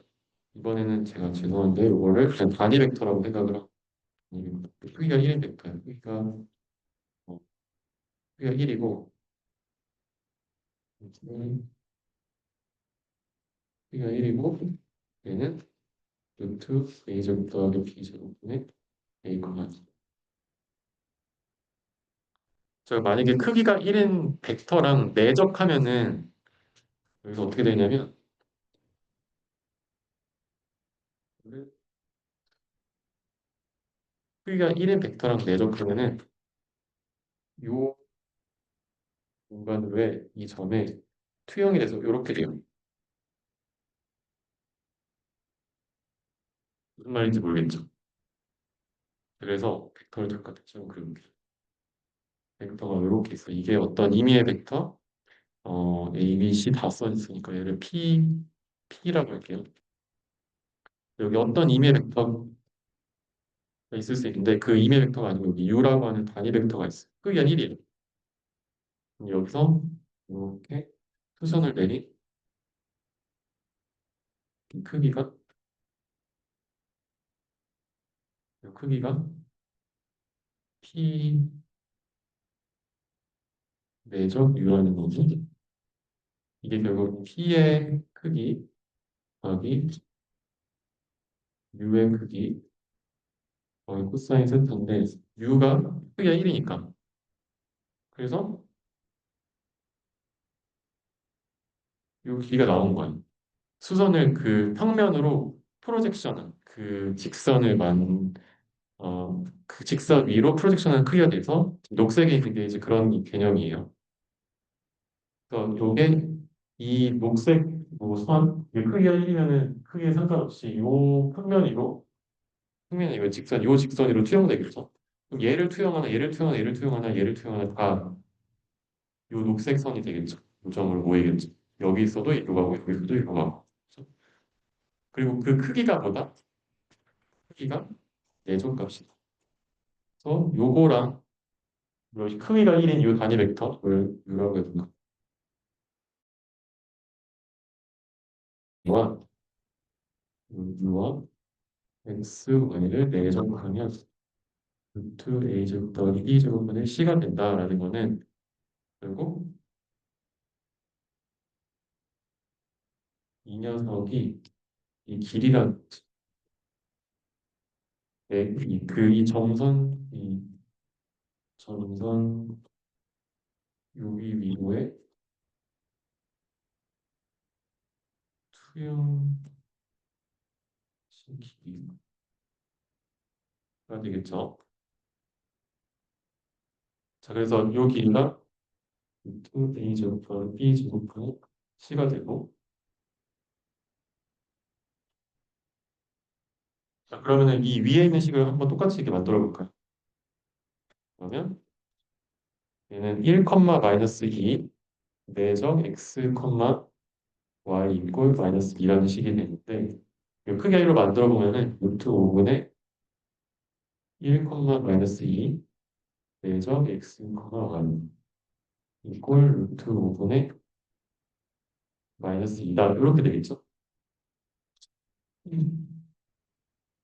이번에는 제가 죄송한데 이거를 그냥 단위 벡터라고 생각을 하고 크기가 1인 벡터예요. 어, 크기가 1이고 크기가 1이고 얘는 루트 a제곱 더하기 b제곱분의 a, 제가 만약에 크기가 1인 벡터랑 내적하면은 여기서 어떻게 되냐면 크기가 1인 벡터랑 내적하면은 요 공간으로의 이 점에 투영이 돼서 이렇게 돼요. 무슨 말인지 모르겠죠. 그래서 벡터를 잠깐 다시 한번 그려볼게요. 벡터가 이렇게 있어. 이게 어떤 의미의 벡터? A, B, C 다 써있으니까 얘를 P라고 할게요. 여기 어떤 의미의 벡터가 있을 수 있는데 그 의미의 벡터가 아니고 여기 U라고 하는 단위 벡터가 있어요. 크기가 1이에요. 여기서 이렇게 수선을 내린 이 크기가 P 내적 U라는 거지. 이게 결국 P의 크기 더하기 U의 크기 코사인 세타인데 U가 크기가 1이니까 그래서 이 길이가 나온 거예요. 수선을 그 평면으로 프로젝션한 그 직선을 그 직선 위로 프로젝션한 크기가 돼서 녹색에 있는 게 이제 그런 개념이에요. 그래서 요게 이 녹색 선, 이 크기가 1이면은 크기에 상관없이 요 평면 위로 평면이 이거 직선, 요 직선으로 투영되겠죠. 그럼 얘를 투영하나 얘를 투영하나 다 요 녹색 선이 되겠죠. 요점으로 모이겠죠. 여기 있어도 이거 가고 여기 있어도 이거 가고. 그렇죠? 그리고 그 크기가 뭐다? 크기가 내적값이다. 그래서 요거랑 요 크기가 1인 요 단위 벡터를 요라고 해둔다. 와 요와 x, y를 내적하면 루트 a제곱 더하기 b제곱분의 c가 된다라는 거는 결국 이 녀석이 이 길이란 네, 이 점선, 이 점선 여기 위로에 투영 신기가 되겠죠. 자, 그래서 요 길이가 2a 제곱하면 b 제곱하면 c가 되고, 자, 그러면은 이 위에 있는 식을 한번 똑같이 이렇게 만들어 볼까요? 그러면 얘는 1, 마이너스 2 내적 x, y 이꼴 마이너스 2라는 식이 되는데, 이거 크게 1로 만들어 보면은 루트 5분의 1, 마이너스 2 내적 x, y 이꼴 루트 5분의 마이너스 2다. 이렇게 되겠죠?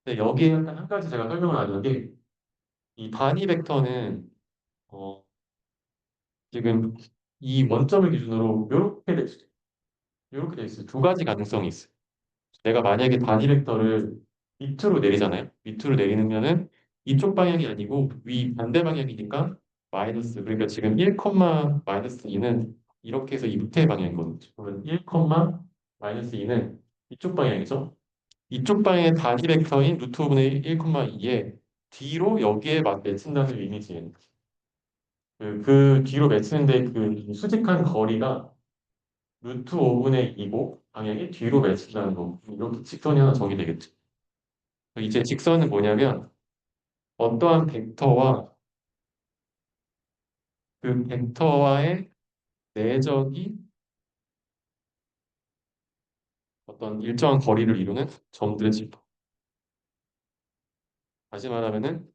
근데 여기에 약간 한 가지 제가 설명을 안 한 게, 이 단위 벡터는 어, 지금 이 원점을 기준으로 이렇게 될 수도 있어요. 이렇게 될 수 있어요. 두 가지 가능성이 있어요. 내가 만약에 단위 벡터를 밑으로 내리잖아요. 밑으로 내리면은 이쪽 방향이 아니고 위 반대 방향이니까 마이너스. 그러니까 지금 1, 마이너스 2는 이렇게 해서 이 밑에 방향이거든요. 그러면 1, 마이너스 2는 이쪽 방향이죠. 이쪽 방향의 단위 벡터인 루트 5분의 1, 2에 뒤로 여기에 막 맺힌다는 의미지. 그 뒤로 맺히는데 그 수직한 거리가 루트 5분의 2고 방향이 뒤로 맺힌다는 거. 이렇게 직선이 하나 정의되겠죠. 이제 직선은 뭐냐면 어떠한 벡터와 그 벡터와의 내적이 어떤 일정한 거리를 이루는 점들의 집합. 다시 말하면은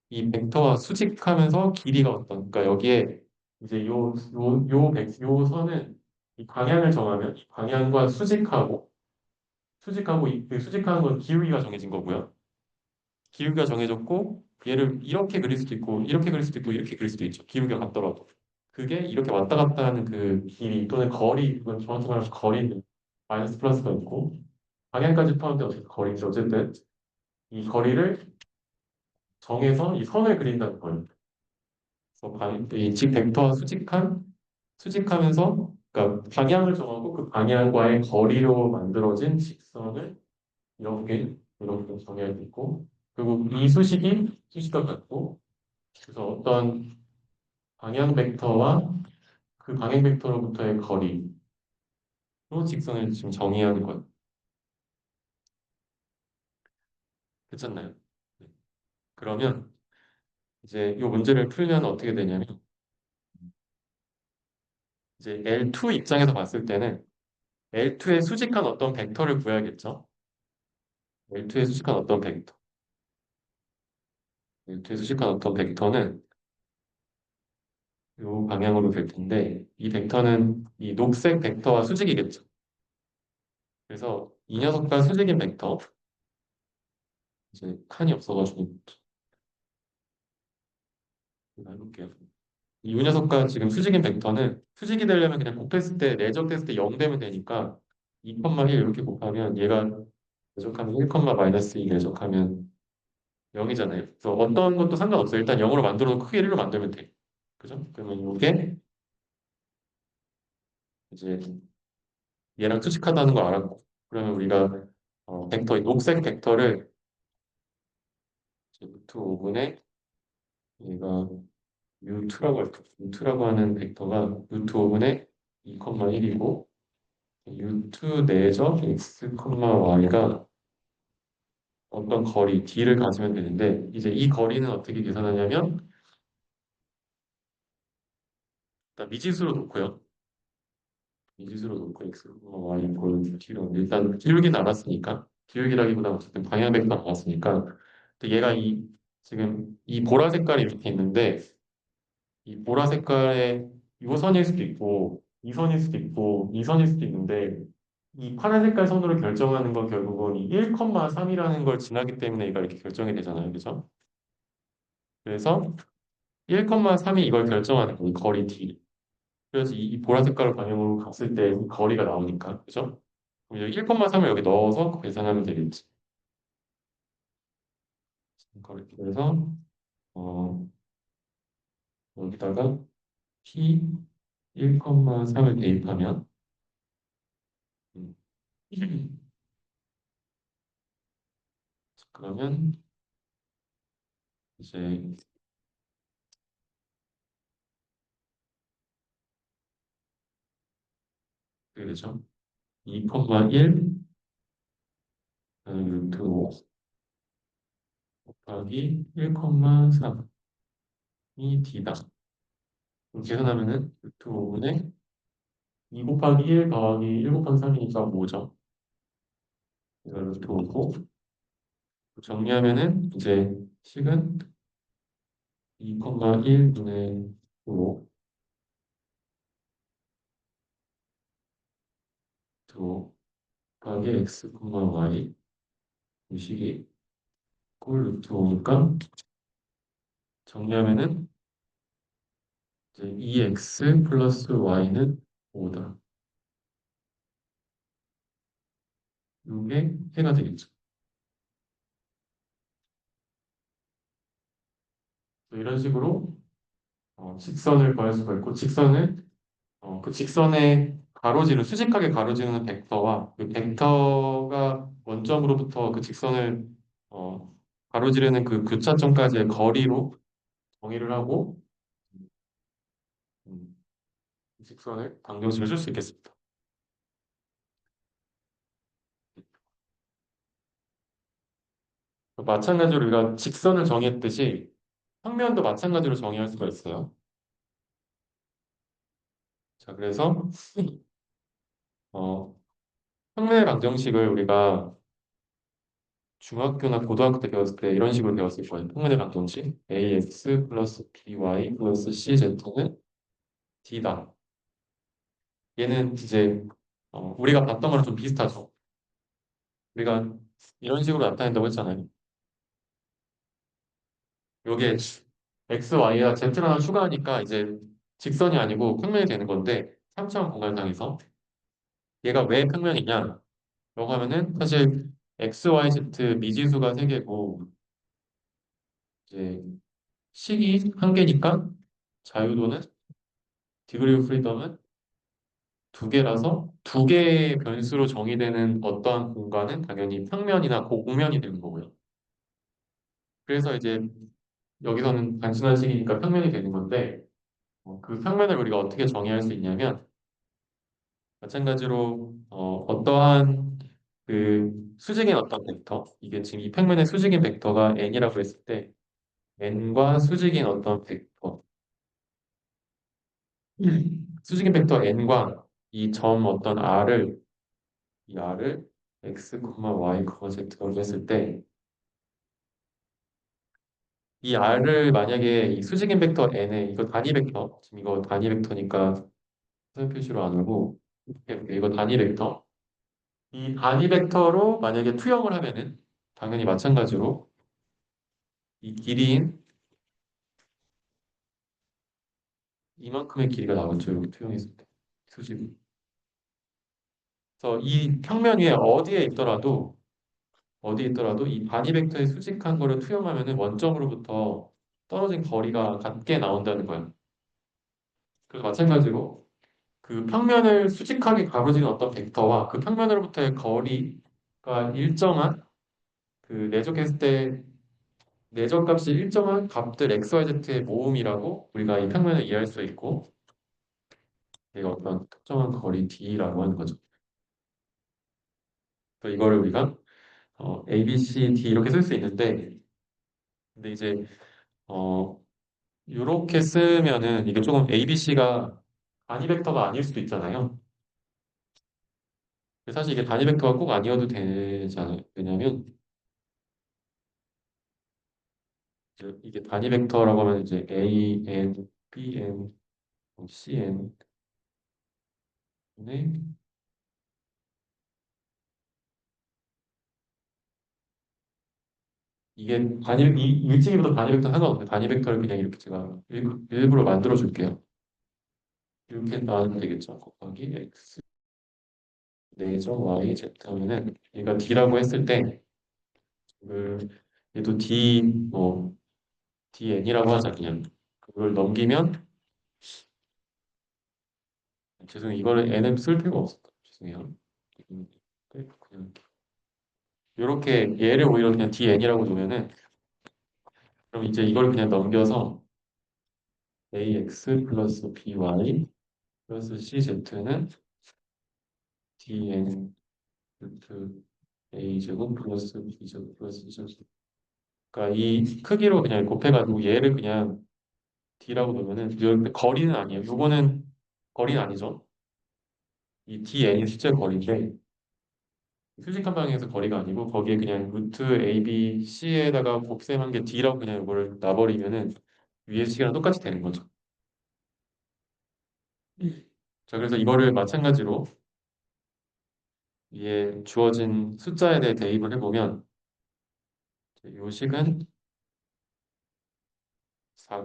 이 벡터와 수직하면서 길이가 어떤, 그러니까 여기에 이제 요 선은 이 방향을 정하면 이 방향과 수직하고 그 수직하는 건 기울기가 정해진 거고요. 기울기가 정해졌고 얘를 이렇게 그릴 수도 있고 이렇게 그릴 수도 있고 이렇게 그릴 수도 있죠. 기울기가 같더라도. 그게 이렇게 왔다 갔다 하는 그 길이 또는 거리, 그건 정확히 말해서 거리는 마이너스 플러스가 있고 방향까지 포함된 어쨌든 거리죠. 어쨌든 이 거리를 정해서 이 선을 그린다는 거예요. 그래서 이직 벡터와 수직하면서 그러니까 방향을 정하고 그 방향과의 거리로 만들어진 직선을 이렇게 정해야 되고 그리고 이 수식과 같고 그래서 어떤 방향 벡터와 그 방향 벡터로부터의 거리로 직선을 지금 정의하는 거예요. 괜찮나요? 네. 그러면 이제 이 문제를 풀면 어떻게 되냐면 이제 L2 입장에서 봤을 때는 L2에 수직한 어떤 벡터를 구해야겠죠. L2에 수직한 어떤 벡터. L2에 수직한 어떤 벡터는 이 방향으로 될 텐데 이 벡터는 이 녹색 벡터와 수직이겠죠. 그래서 이 녀석과 수직인 벡터 이제 칸이 없어가지고 해볼게요. 이 녀석과 지금 수직인 벡터는 수직이 되려면 그냥 곱했을 때 내적됐을 때 0 되면 되니까 2,1 이렇게 곱하면 얘가 내적하면 1, 마이너스 2 내적하면 0이잖아요. 그래서 어떤 것도 상관없어요. 일단 0으로 만들어 놓고 크게 1로 만들면 돼. 그죠? 그러면 이게 이제 얘랑 수직하다는 거 알았고 그러면 우리가 벡터, 녹색 벡터를 루트 5분의 얘가 U2라고 할까? U2라고 하는 벡터가 루트 5분의 2,1이고 U2 내적 x, y가 어떤 거리 d를 가지면 되는데 이제 이 거리는 어떻게 계산하냐면 일단 미지수로 놓고요. 미지수로 놓고 x, y 이꼴 d로 일단 기울기 나왔으니까 기울기라기보다 어쨌든 방향 벡터 나왔으니까 근데 얘가 지금 이 보라 색깔이 이렇게 있는데 이 보라 색깔의 이 선일 수도 있고 이 선일 수도 있고 이 선일 수도 있는데 이 파란 색깔 선으로 결정하는 건 결국은 이 1,3이라는 걸 지나기 때문에 얘가 이렇게 결정이 되잖아요. 그죠? 그래서 1,3이 이걸 결정하는 거예요. 이 거리 D. 그래서 이 보라 색깔 방향으로 갔을 때 이 거리가 나오니까. 그죠? 그럼 여기 1,3을 여기 넣어서 계산하면 되겠지. 그래서 어, 여기다가 P 1,3을 대입하면 음, 그러면 이제 그게 되죠. 2,1 루트 5 곱하기 1,3이 D다. 그럼 계산하면은 루트 5분의 2 곱하기 1 더하기 1 곱하기 3이니까 5죠. 이걸 루트 5고 정리하면은 이제 식은 2,1분의 5 곱하기 x, y 이 식이 꼴 루트 5니까 정리하면은 이제 2x 플러스 y는 5다. 이게 해가 되겠죠. 이런 식으로 직선을 구할 수가 있고 직선을 그 직선의 가로지르 수직하게 가로지르는 벡터와 그 벡터가 원점으로부터 그 직선을 어, 가로지르는 그 교차점까지의 거리로 정의를 하고 음, 직선을 방정식을 쓸 수 있겠습니다. 마찬가지로 우리가 직선을 정의했듯이 평면도 마찬가지로 정의할 수가 있어요. 자, 그래서 어, 평면의 방정식을 우리가 중학교나 고등학교 때 배웠을 때 이런 식으로 배웠을 거예요. 평면의 방정식 ax 플러스 by 플러스 cz는 d다. 얘는 이제 우리가 봤던 거랑 좀 비슷하죠. 우리가 이런 식으로 나타낸다고 했잖아요. 요게 x, y가 z라는 추가하니까 이제 직선이 아니고 평면이 되는 건데 3차원 공간상에서 얘가 왜 평면이냐? 라고 하면은 사실 x, y, z 미지수가 3개고 이제 식이 1개니까 자유도는 디그리 오브 프리덤은 2개라서 2개의 변수로 정의되는 어떠한 공간은 당연히 평면이나 고공면이 되는 거고요. 그래서 이제 여기서는 단순한 식이니까 평면이 되는 건데 그 평면을 우리가 어떻게 정의할 수 있냐면 마찬가지로 어떠한 그 수직인 어떤 벡터 이게 지금 이 평면의 수직인 벡터가 n이라고 했을 때 n과 수직인 어떤 벡터 수직인 벡터 n과 이 점 어떤 이 r을 x, y, z라고 했을 때 이 r을 만약에 이 수직인 벡터 n에 이거 단위 벡터 지금 이거 단위 벡터니까 선 표시로 안 하고 이거 단위 벡터 이 단위 벡터로 만약에 투영을 하면은 당연히 마찬가지로 이 길이인 이만큼의 길이가 나오죠. 이렇게 투영했을 때 수직이. 그래서 이 평면 위에 어디에 있더라도 이 단위 벡터의 수직한 거를 투영하면은 원점으로부터 떨어진 거리가 같게 나온다는 거예요. 그래서 마찬가지로 그 평면을 수직하게 가로지는 어떤 벡터와 그 평면으로부터의 거리가 일정한 그 내적했을 때 내적값이 일정한 값들 x, y, z의 모음이라고 우리가 이 평면을 이해할 수 있고 이가 어떤 특정한 거리 d라고 하는 거죠. 그래서 이거를 우리가 a, b, c, d 이렇게 쓸 수 있는데 근데 이제 어, 이렇게 쓰면은 이게 조금 a, b, c가 단위 벡터가 아닐 수도 있잖아요. 사실 이게 단위 벡터가 꼭 아니어도 되잖아요. 왜냐면 이게 단위 벡터라고 하면 이제 a, n, b, n, c, n 네. 이게 이 일진이보다 단위 벡터 상관없어요. 단위 벡터를 그냥 이렇게 제가 일부러 만들어 줄게요. 이렇게 나오면 되겠죠. 곱하기 x 4점 y z 하면은 얘가 d라고 했을 때 얘도 dn이라고 하자 그냥. 그걸 넘기면 죄송해요. 이거를 n을 쓸 필요가 없었다. 죄송해요. 그냥 이렇게 얘를 오히려 그냥 dn이라고 두면은 그럼 이제 이걸 그냥 넘겨서 ax 플러스 by 플러스 cz는 dn 루트 a 제곱 플러스 b 제곱 플러스 c 제곱. 그러니까 이 크기로 그냥 곱해가지고 얘를 그냥 d라고 놓으면은 이거 거리는 아니에요. 요거는 거리는 아니죠. 이 dn이 실제 거리인데 수직 한 방향에서 거리가 아니고 거기에 그냥 루트 a, b, c에다가 곱셈한 게 d라고 그냥 이거를 놔버리면은 위에 식이랑 똑같이 되는 거죠. 자, 그래서 이거를 마찬가지로 위에 주어진 숫자에 대해 대입을 해보면 이 식은 4,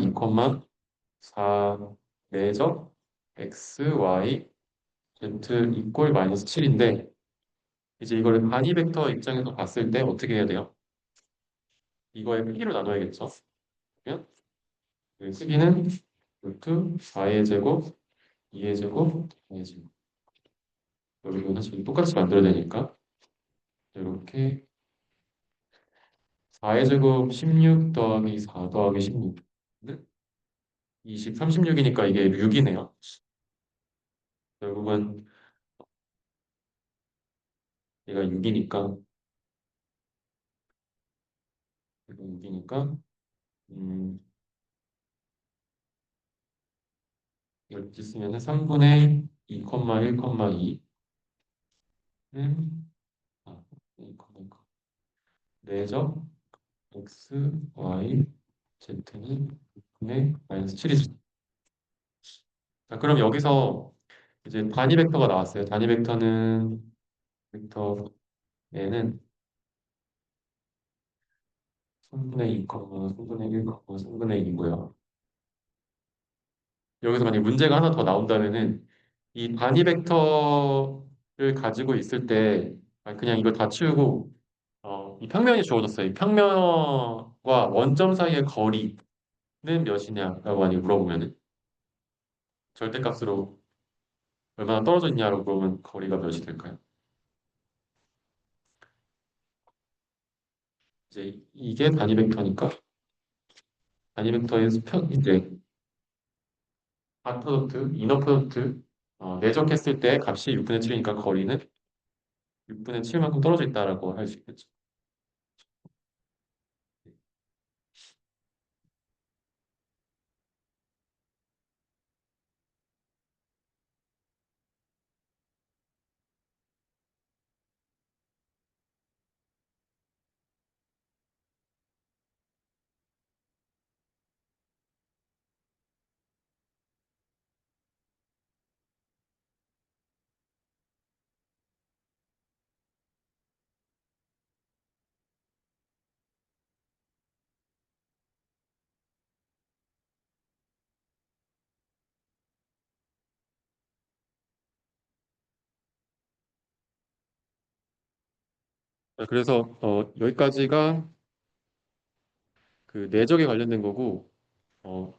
2, 4 내적 x, y, z 이꼴 마이너스 7인데 이제 이거를 단위 벡터 입장에서 봤을 때 어떻게 해야 돼요? 이거의 크기로 나눠야겠죠? 그러면 그 크기는 루트 4의 제곱, 2의 제곱, 4의 제곱. 여기도 사실 똑같이 만들어야 되니까 이렇게 4의 제곱 16 더하기 4 더하기 16. 20, 36이니까 이게 6이네요. 결국은 얘가 6이니까, 얘가 6이니까, 음, 이렇게 쓰면은 3분의 2, 1, 2는, 아, 2, 2, 내적 x, y, z는 6분의 마이너스 7이죠. 자, 그럼 여기서 이제 단위 벡터가 나왔어요. 단위 벡터는, 벡터 얘는 3분의 2, 3분의 1, 3분의 2고요. 여기서 만약 문제가 하나 더 나온다면은 이 단위 벡터를 가지고 있을 때 그냥 이거 다 치우고 이 평면이 주어졌어요. 이 평면과 원점 사이의 거리는 몇이냐라고 많이 물어보면은 절대값으로 얼마나 떨어져 있냐고 물어보면 거리가 몇이 될까요? 이제 이게 단위 벡터니까 단위 벡터의 수평 이제 핫 프로덕트, 이너 프로덕트 내적했을 때 값이 6분의 7이니까 거리는 6분의 7만큼 떨어져 있다라고 할 수 있겠죠. 자, 그래서 여기까지가 그 내적에 관련된 거고 어,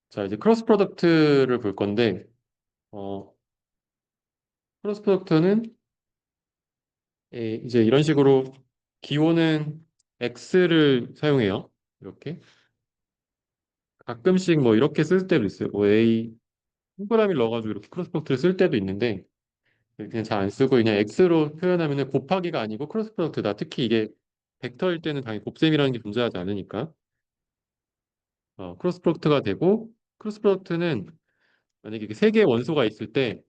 자 이제 크로스 프로덕트를 볼 건데 어, 크로스 프로덕트는 이제 이런 식으로 기호는 x를 사용해요. 이렇게 가끔씩 뭐 이렇게 쓸 때도 있어요. 뭐 a 동그라미를 넣어가지고 이렇게 크로스 프로덕트를 쓸 때도 있는데 그냥 잘 안 쓰고 그냥 x로 표현하면은 곱하기가 아니고 크로스 프로덕트다. 특히 이게 벡터일 때는 당연히 곱셈이라는 게 존재하지 않으니까 크로스 프로덕트가 되고 크로스 프로덕트는 만약에 세 개의 원소가 있을 때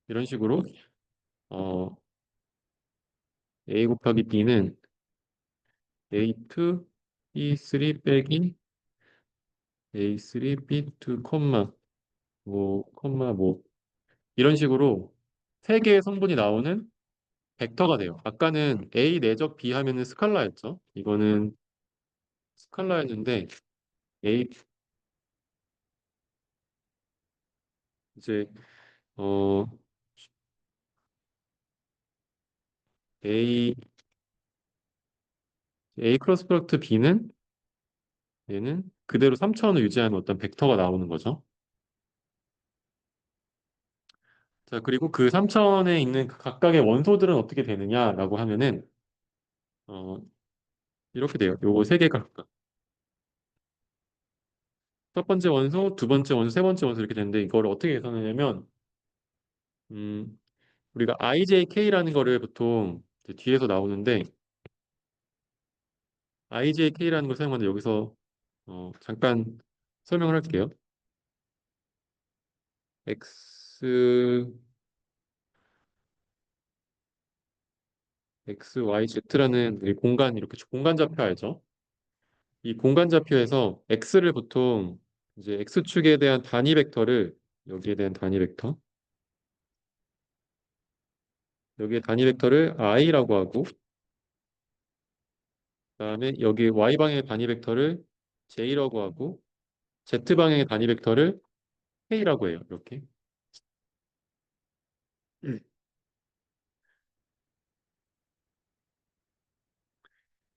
이런 식으로 어, A 곱하기 B는 A2, B3 빼기 A3, B2, 뭐 이런 식으로 세 개의 성분이 나오는 벡터가 돼요. 아까는 A 내적 B 하면은 스칼라였죠. 이거는 스칼라였는데 A 이제 어 A A 크로스 프로덕트 B는 얘는 그대로 3차원을 유지하는 어떤 벡터가 나오는 거죠. 자, 그리고 그 3차원에 있는 그 각각의 원소들은 어떻게 되느냐라고 하면은 어, 이렇게 돼요. 요거 세 개가 각각. 첫 번째 원소, 두 번째 원소, 세 번째 원소 이렇게 되는데 이걸 어떻게 계산하냐면 음, 우리가 IJK라는 거를 보통 이제 뒤에서 나오는데 IJK라는 걸 사용하는데 여기서 잠깐 설명을 할게요. X, X, Y, Z라는 이 공간 이렇게 공간 좌표 알죠? 이 공간 좌표에서 X를 보통 이제 X축에 대한 단위 벡터를 여기에 대한 단위 벡터 여기에 단위 벡터를 I라고 하고 그다음에 여기 Y방향의 단위 벡터를 J라고 하고 Z방향의 단위 벡터를 K라고 해요. 이렇게.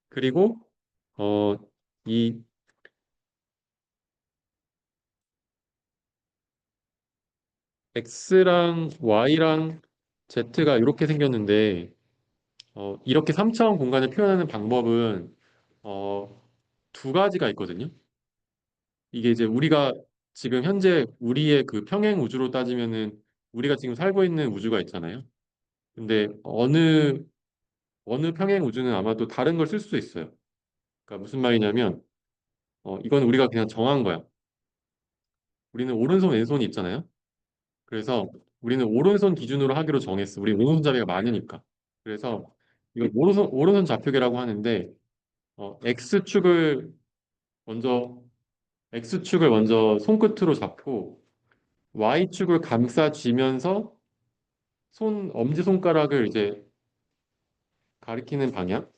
그리고 어, 이 X랑 Y랑 Z가 이렇게 생겼는데 이렇게 3차원 공간을 표현하는 방법은 어, 두 가지가 있거든요. 이게 이제 우리가 지금 현재 우리의 그 평행 우주로 따지면은 우리가 지금 살고 있는 우주가 있잖아요. 근데 어느 평행 우주는 아마도 다른 걸 쓸 수도 있어요. 그러니까 무슨 말이냐면 이건 우리가 그냥 정한 거야. 우리는 오른손 왼손이 있잖아요. 그래서 우리는 오른손 기준으로 하기로 정했어. 우리 오른손잡이가 많으니까. 그래서 이걸 오른손 좌표계라고 하는데 X축을 먼저 X축을 먼저 손끝으로 잡고 Y축을 감싸쥐면서 엄지손가락을 이제 가리키는 방향,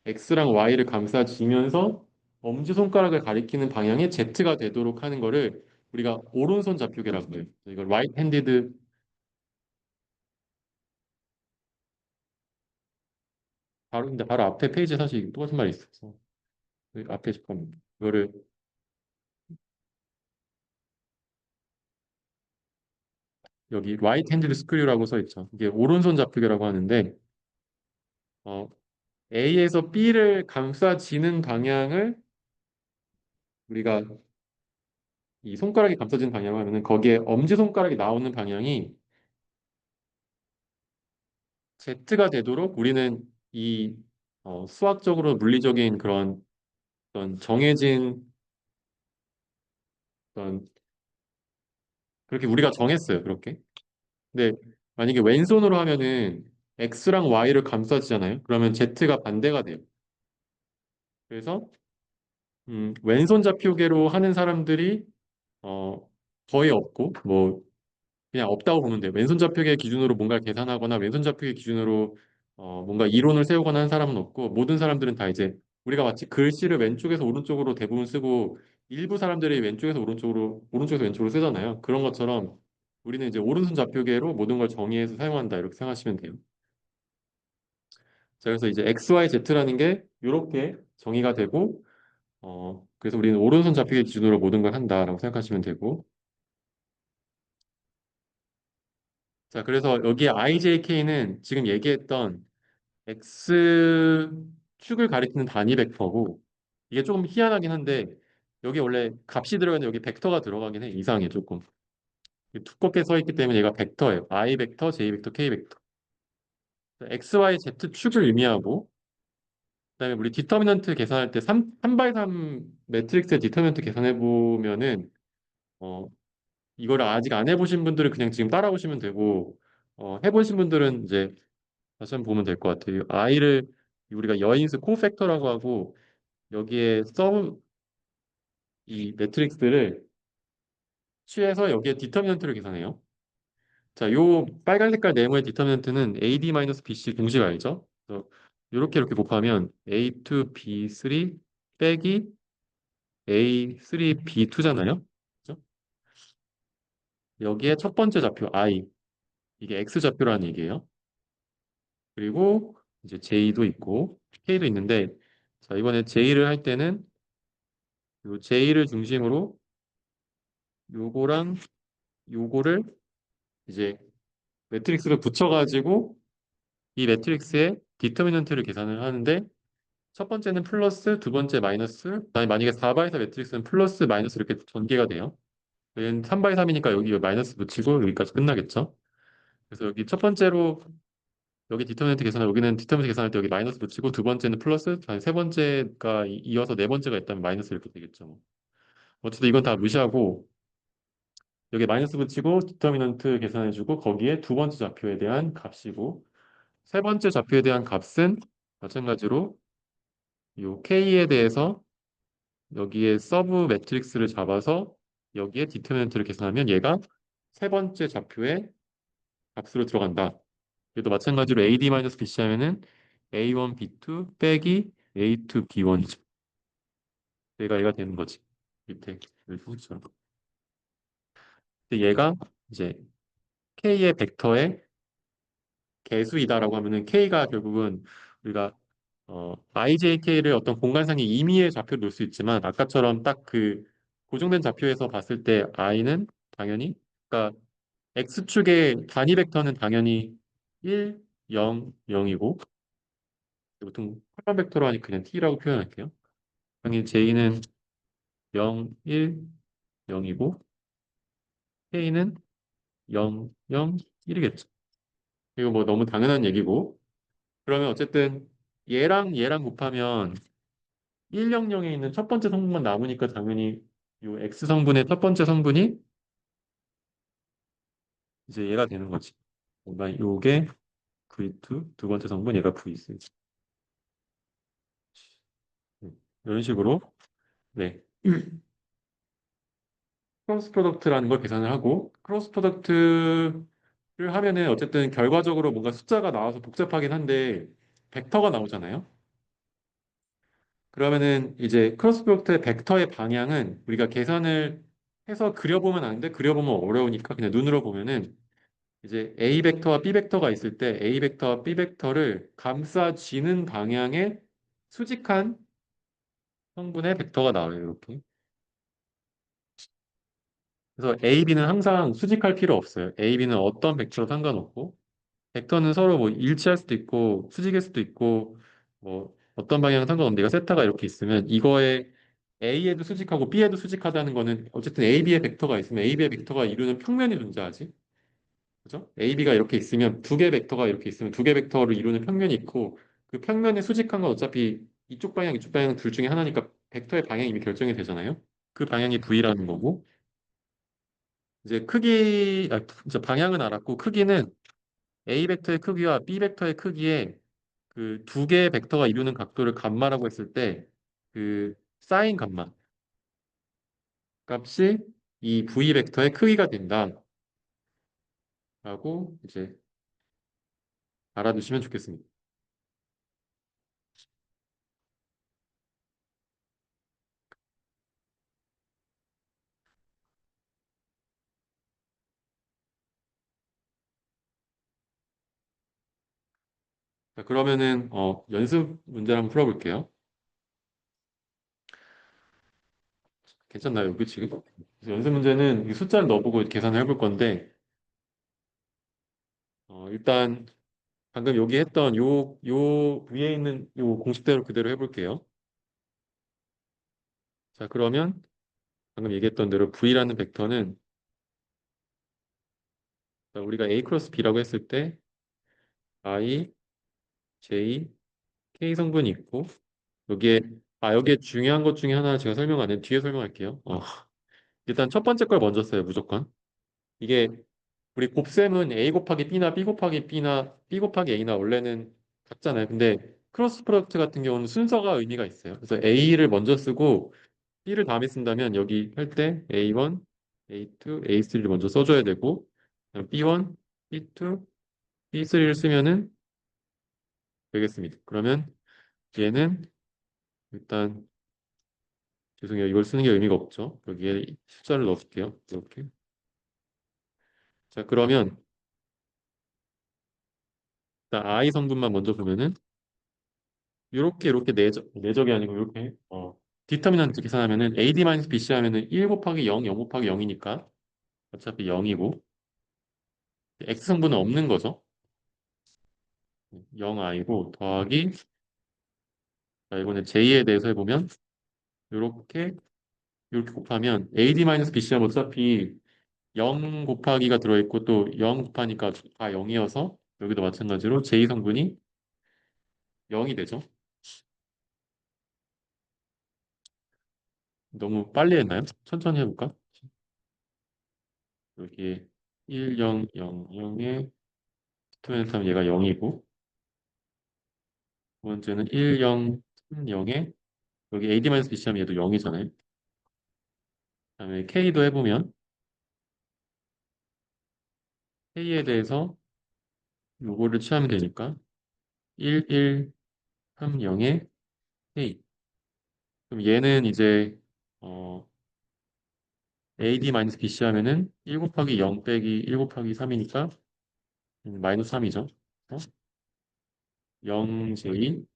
X랑 Y를 감싸쥐면서 엄지손가락을 가리키는 방향의 Z가 되도록 하는 거를 우리가 오른손 좌표계라고 해요. 이걸 right handed 근데 바로 앞에 페이지에 사실 똑같은 말이 있어서 여기 앞에 잠깐만 이거를 여기 right handed screw라고 써 있죠. 이게 오른손 좌표계라고 하는데 어, A에서 B를 감싸지는 방향을 우리가 이 손가락이 감싸지는 방향을 하면은 거기에 엄지손가락이 나오는 방향이 Z가 되도록 우리는 이 수학적으로 물리적인 그런 어떤 정해진 어떤 그렇게 우리가 정했어요. 그렇게. 근데 만약에 왼손으로 하면은 X랑 Y를 감싸지잖아요. 그러면 Z가 반대가 돼요. 그래서 왼손 잡히기로 하는 사람들이 어, 거의 없고 뭐 그냥 없다고 보면 돼요. 왼손 잡히기 기준으로 뭔가를 계산하거나 왼손 잡히기 기준으로 뭔가 이론을 세우거나 하는 사람은 없고 모든 사람들은 다 이제 우리가 마치 글씨를 왼쪽에서 오른쪽으로 대부분 쓰고 일부 사람들이 오른쪽에서 왼쪽으로 쓰잖아요. 그런 것처럼 우리는 이제 오른손 좌표계로 모든 걸 정의해서 사용한다 이렇게 생각하시면 돼요. 자, 그래서 이제 X, Y, Z라는 게 이렇게 정의가 되고 그래서 우리는 오른손 잡히기 기준으로 모든 걸 한다라고 생각하시면 되고 자, 그래서 여기 IJK는 지금 얘기했던 X축을 가리키는 단위 벡터고 이게 조금 희한하긴 한데 여기 원래 값이 들어가는데 여기 벡터가 들어가긴 해. 이상해 조금. 두껍게 써 있기 때문에 얘가 벡터예요. I 벡터, J 벡터, K 벡터. X, Y, Z축을 의미하고 그다음에 우리 디터미넌트 계산할 때 3x3 매트릭스의 디터미넌트 계산해 보면은 어, 이거를 아직 안 해보신 분들은 그냥 지금 따라오시면 되고 해보신 분들은 이제 다시 한번 보면 될 것 같아요. I를 우리가 여인수 코팩터라고 하고 여기에 서브 이 매트릭스를 취해서 여기에 디터미넌트를 계산해요. 자, 요 빨간 색깔 네모의 디터미넌트는 AD-BC 공식 알죠? 그래서 이렇게 곱하면 A2, B3 빼기 A3, B2잖아요. 그죠? 여기에 첫 번째 좌표 I 이게 X 좌표라는 얘기예요. 그리고 이제 J도 있고 K도 있는데 자, 이번에 J를 할 때는 요 J를 중심으로 요거랑 요거를 이제 매트릭스를 붙여가지고 이 매트릭스의 디터미넌트를 계산을 하는데 첫 번째는 플러스, 두 번째 마이너스, 그다음에 만약에 4바에서 매트릭스는 플러스, 마이너스 이렇게 전개가 돼요. 얘는 3바에 3이니까 여기 마이너스 붙이고 여기까지 끝나겠죠. 그래서 여기 첫 번째로 여기 디터미넌트 계산하고 여기는 디터미넌트 계산할 때 여기 마이너스 붙이고 두 번째는 플러스, 그다음에 세 번째가 이어서 네 번째가 있다면 마이너스 이렇게 되겠죠. 뭐. 어쨌든 이건 다 무시하고 여기 마이너스 붙이고 디터미넌트 계산해주고 거기에 두 번째 좌표에 대한 값이고 세 번째 좌표에 대한 값은 마찬가지로 요 K에 대해서 여기에 서브 매트릭스를 잡아서 여기에 디터미넌트를 계산하면 얘가 세 번째 좌표의 값으로 들어간다. 얘도 마찬가지로 AD-BC 하면은 A1, B2 빼기 A2, B1이죠. 얘가 되는 거지. 밑에 여기처럼. 근데 얘가 이제 K의 벡터의 개수이다라고 하면은 K가 결국은 우리가 IJK를 어떤 공간상의 임의의 좌표로 놓을 수 있지만 아까처럼 딱 그 고정된 좌표에서 봤을 때 I는 당연히 그러니까 X축의 단위 벡터는 당연히 1, 0, 0이고 보통 컬럼 벡터로 하니 그냥 T라고 표현할게요. 당연히 J는 0, 1, 0이고 K는 0, 0, 1이겠죠. 이거 뭐 너무 당연한 얘기고 그러면 어쨌든 얘랑 곱하면 100에 있는 첫 번째 성분만 남으니까 당연히 요 X 성분의 첫 번째 성분이 이제 얘가 되는 거지. 뭔가 요게 V2 두 번째 성분 얘가 V3. 이런 식으로 네. 크로스 프로덕트라는 걸 계산을 하고 크로스 프로덕트를 하면은 어쨌든 결과적으로 뭔가 숫자가 나와서 복잡하긴 한데 벡터가 나오잖아요. 그러면은 이제 크로스 프로덕트의 벡터의 방향은 우리가 계산을 해서 그려보면 아는데 그려보면 어려우니까 그냥 눈으로 보면은 이제 A 벡터와 B 벡터가 있을 때 A 벡터와 B 벡터를 감싸쥐는 방향의 수직한 성분의 벡터가 나와요. 이렇게. 그래서 A, B는 항상 수직할 필요 없어요. A, B는 어떤 벡터로 상관없고 벡터는 서로 뭐 일치할 수도 있고 수직일 수도 있고 뭐 어떤 방향은 상관없는데 이거 세타가 이렇게 있으면 이거에 A에도 수직하고 B에도 수직하다는 거는 어쨌든 A, B의 벡터가 있으면 A, B의 벡터가 이루는 평면이 존재하지. 그죠? A, B가 이렇게 있으면 두 개 벡터가 이렇게 있으면 두 개 벡터를 이루는 평면이 있고 그 평면의 수직한 건 어차피 이쪽 방향 둘 중에 하나니까 벡터의 방향이 이미 결정이 되잖아요. 그 방향이 V라는 거고 이제 이제 방향은 알았고 크기는 A 벡터의 크기와 B 벡터의 크기에 그 두 개의 벡터가 이루는 각도를 감마라고 했을 때 그 사인 감마 값이 이 V 벡터의 크기가 된다라고 이제 알아두시면 좋겠습니다. 자, 그러면은 연습 문제를 한번 풀어볼게요. 괜찮나요? 여기 지금? 그래서 연습 문제는 이 숫자를 넣어보고 계산을 해볼 건데 일단 방금 여기 했던 요 위에 있는 요 공식대로 그대로 해볼게요. 자, 그러면 방금 얘기했던 대로 V라는 벡터는 우리가 A 크로스 B라고 했을 때 I, J, K 성분이 있고 여기에 여기에 중요한 것 중에 하나 제가 설명 안 해. 뒤에 설명할게요. 일단 첫 번째 걸 먼저 써요, 무조건. 이게 우리 곱셈은 A 곱하기 B나 B 곱하기 B나 B 곱하기 A나 원래는 같잖아요. 근데 크로스 프로덕트 같은 경우는 순서가 의미가 있어요. 그래서 A를 먼저 쓰고 B를 다음에 쓴다면 여기 할 때 A1, A2, A3를 먼저 써줘야 되고 그다음 B1, B2, B3를 쓰면은 되겠습니다. 그러면 얘는 일단 죄송해요. 이걸 쓰는 게 의미가 없죠. 여기에 숫자를 넣을게요. 이렇게. 자, 그러면 일단 I 성분만 먼저 보면은 이렇게 내적이 아니고 이렇게 디터미넌트 계산하면은 AD-BC 하면은 1 곱하기 0, 0 곱하기 0이니까 어차피 0이고 X 성분은 없는 거죠. 0i고 더하기 자, 이번에 J에 대해서 해보면 이렇게 이렇게 곱하면 AD-BC 하면 어차피 0 곱하기가 들어있고 또 0 곱하니까 다 0이어서 여기도 마찬가지로 J 성분이 0이 되죠. 너무 빨리 했나요? 천천히 해볼까? 여기 1, 0, 0, 0에 스투덴트 하면 얘가 0이고 두 번째는 1, 0, 3, 0에 여기 AD-BC 하면 얘도 0이잖아요. 그다음에 K도 해보면 K에 대해서 요거를 취하면 되니까 1, 1, 3, 0에 K 그럼 얘는 이제 어, AD-BC 하면은 1 곱하기 0 빼기 1 곱하기 3이니까 마이너스 3이죠. 0J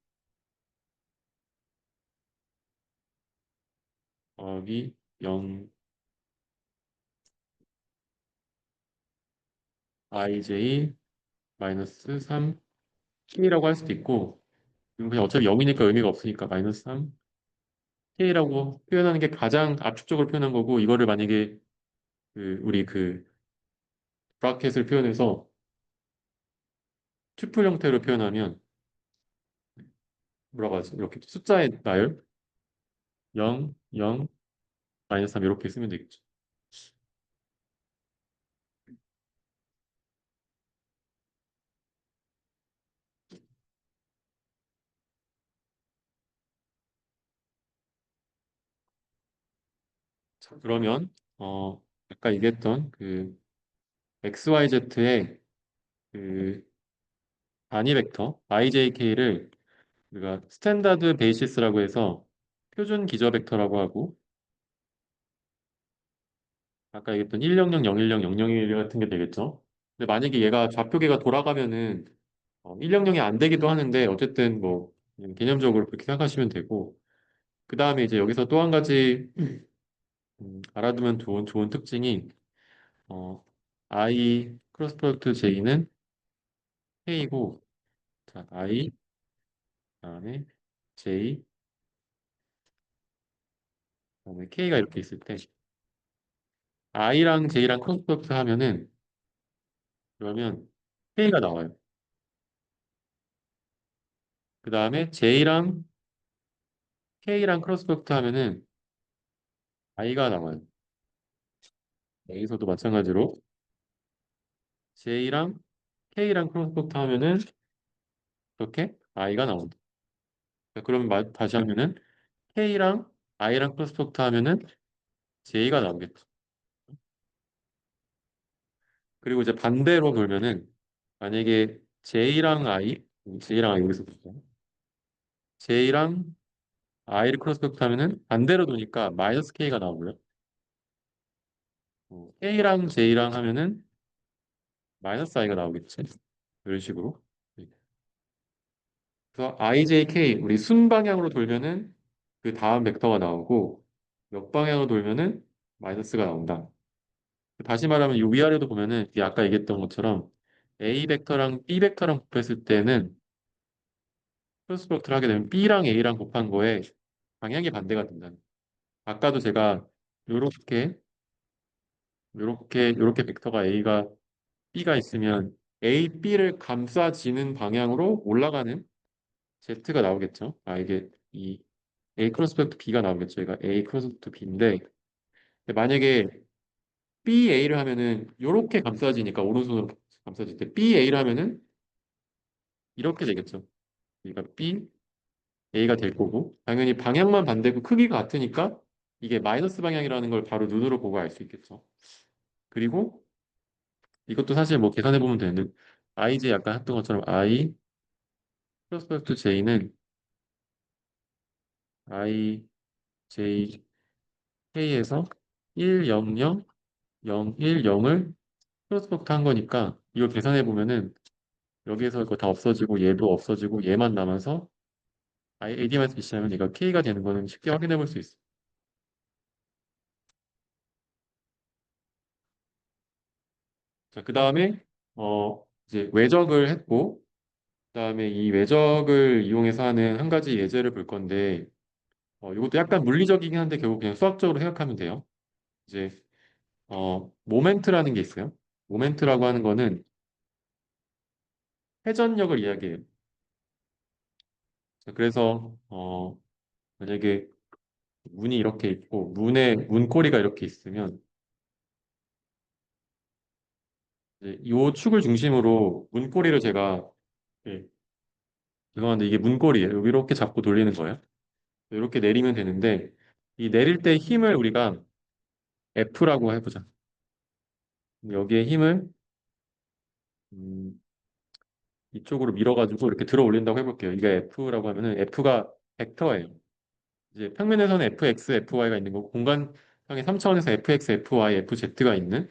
더하기 0 IJ 마이너스 3 K라고 할 수도 있고 이건 그냥 어차피 0이니까 의미가 없으니까 마이너스 3 K라고 표현하는 게 가장 압축적으로 표현한 거고 이거를 만약에 우리 브라켓을 표현해서 튜플 형태로 표현하면 뭐라고 하지? 이렇게 숫자의 나열 0, 0, 마이너스 3 이렇게 쓰면 되겠죠. 자, 그러면 아까 얘기했던 XYZ의 그 단위 벡터 IJK를 우리가 스탠다드 베이시스라고 해서 표준 기저 벡터라고 하고 아까 얘기했던 100, 010, 001 같은 게 되겠죠. 근데 만약에 얘가 좌표계가 돌아가면은 100이 안 되기도 하는데 어쨌든 뭐 개념적으로 그렇게 생각하시면 되고 그 다음에 이제 여기서 또 한 가지 알아두면 좋은 특징이 어, I 크로스 프로덕트 J는 K이고 자 I 그다음에 J 그다음에 K가 이렇게 있을 때 I랑 J랑 크로스 프로덕트 하면은 그러면 K가 나와요. 그 다음에 K랑 크로스 프로덕트 하면은 I가 나와요. 여기서도 마찬가지로 J랑 K랑 크로스 프로덕트 하면은 이렇게 I가 나온다. 자, 그러면 다시 하면은 K랑 I랑 크로스 프로덕트 하면은 J가 나오겠죠. 그리고 이제 반대로 돌면은 만약에 J랑 I 여기서 볼게요. J랑 I를 크로스 프로덕트 하면은 반대로 도니까 마이너스 K가 나오고요. K랑 J랑 하면은 마이너스 I가 나오겠지. 이런 식으로. 네. 그래서 IJK 우리 순방향으로 돌면은 그 다음 벡터가 나오고 역방향으로 돌면은 마이너스가 나온다. 다시 말하면 이 위아래도 보면은 이 아까 얘기했던 것처럼 A 벡터랑 B 벡터랑 곱했을 때는 크로스 프로덕트를 하게 되면 B랑 A랑 곱한 거에 방향이 반대가 된다. 아까도 제가 요렇게 요렇게 벡터가 A가 B가 있으면 A, B를 감싸지는 방향으로 올라가는 Z가 나오겠죠. 아 이게 이 A 크로스 프로덕트 B가 나오겠죠. 얘가 A 크로스 프로덕트 B인데 만약에 BA를 하면은 요렇게 감싸지니까 오른손으로 감싸질 때 BA를 하면은 이렇게 되겠죠. 그러니까 B, A가 될 거고 당연히 방향만 반대고 크기가 같으니까 이게 마이너스 방향이라는 걸 바로 눈으로 보고 알 수 있겠죠. 그리고 이것도 사실 뭐 계산해 보면 되는데 IJ 아까 했던 것처럼 I 플러스 플러스 J는 I, J, K에서 1, 0, 0, 0, 1, 0을 플러스 프로덕트 한 거니까 이걸 계산해 보면은 여기에서 이거 다 없어지고 얘도 없어지고 얘만 남아서 ADM에서 비치하면 얘가 K가 되는 거는 쉽게 확인해 볼 수 있어요. 자, 그 다음에 이제 외적을 했고, 그 다음에 이 외적을 이용해서 하는 한 가지 예제를 볼 건데, 이것도 약간 물리적이긴 한데 결국 그냥 수학적으로 생각하면 돼요. 이제 모멘트라는 게 있어요. 모멘트라고 하는 거는 회전력을 이야기해요. 자, 그래서 만약에 문이 이렇게 있고 문에 문고리가 이렇게 있으면 이제 이 축을 중심으로 문고리를 제가 예, 죄송한데 이게 문고리예요. 이렇게 잡고 돌리는 거예요. 이렇게 내리면 되는데 이 내릴 때 힘을 우리가 F라고 해보자. 여기에 힘을 음, 이쪽으로 밀어가지고 이렇게 들어 올린다고 해볼게요. 이게 F라고 하면은 F가 벡터예요. 이제 평면에서는 fx, fy가 있는 거고 공간상의 3차원에서 fx, fy, fz가 있는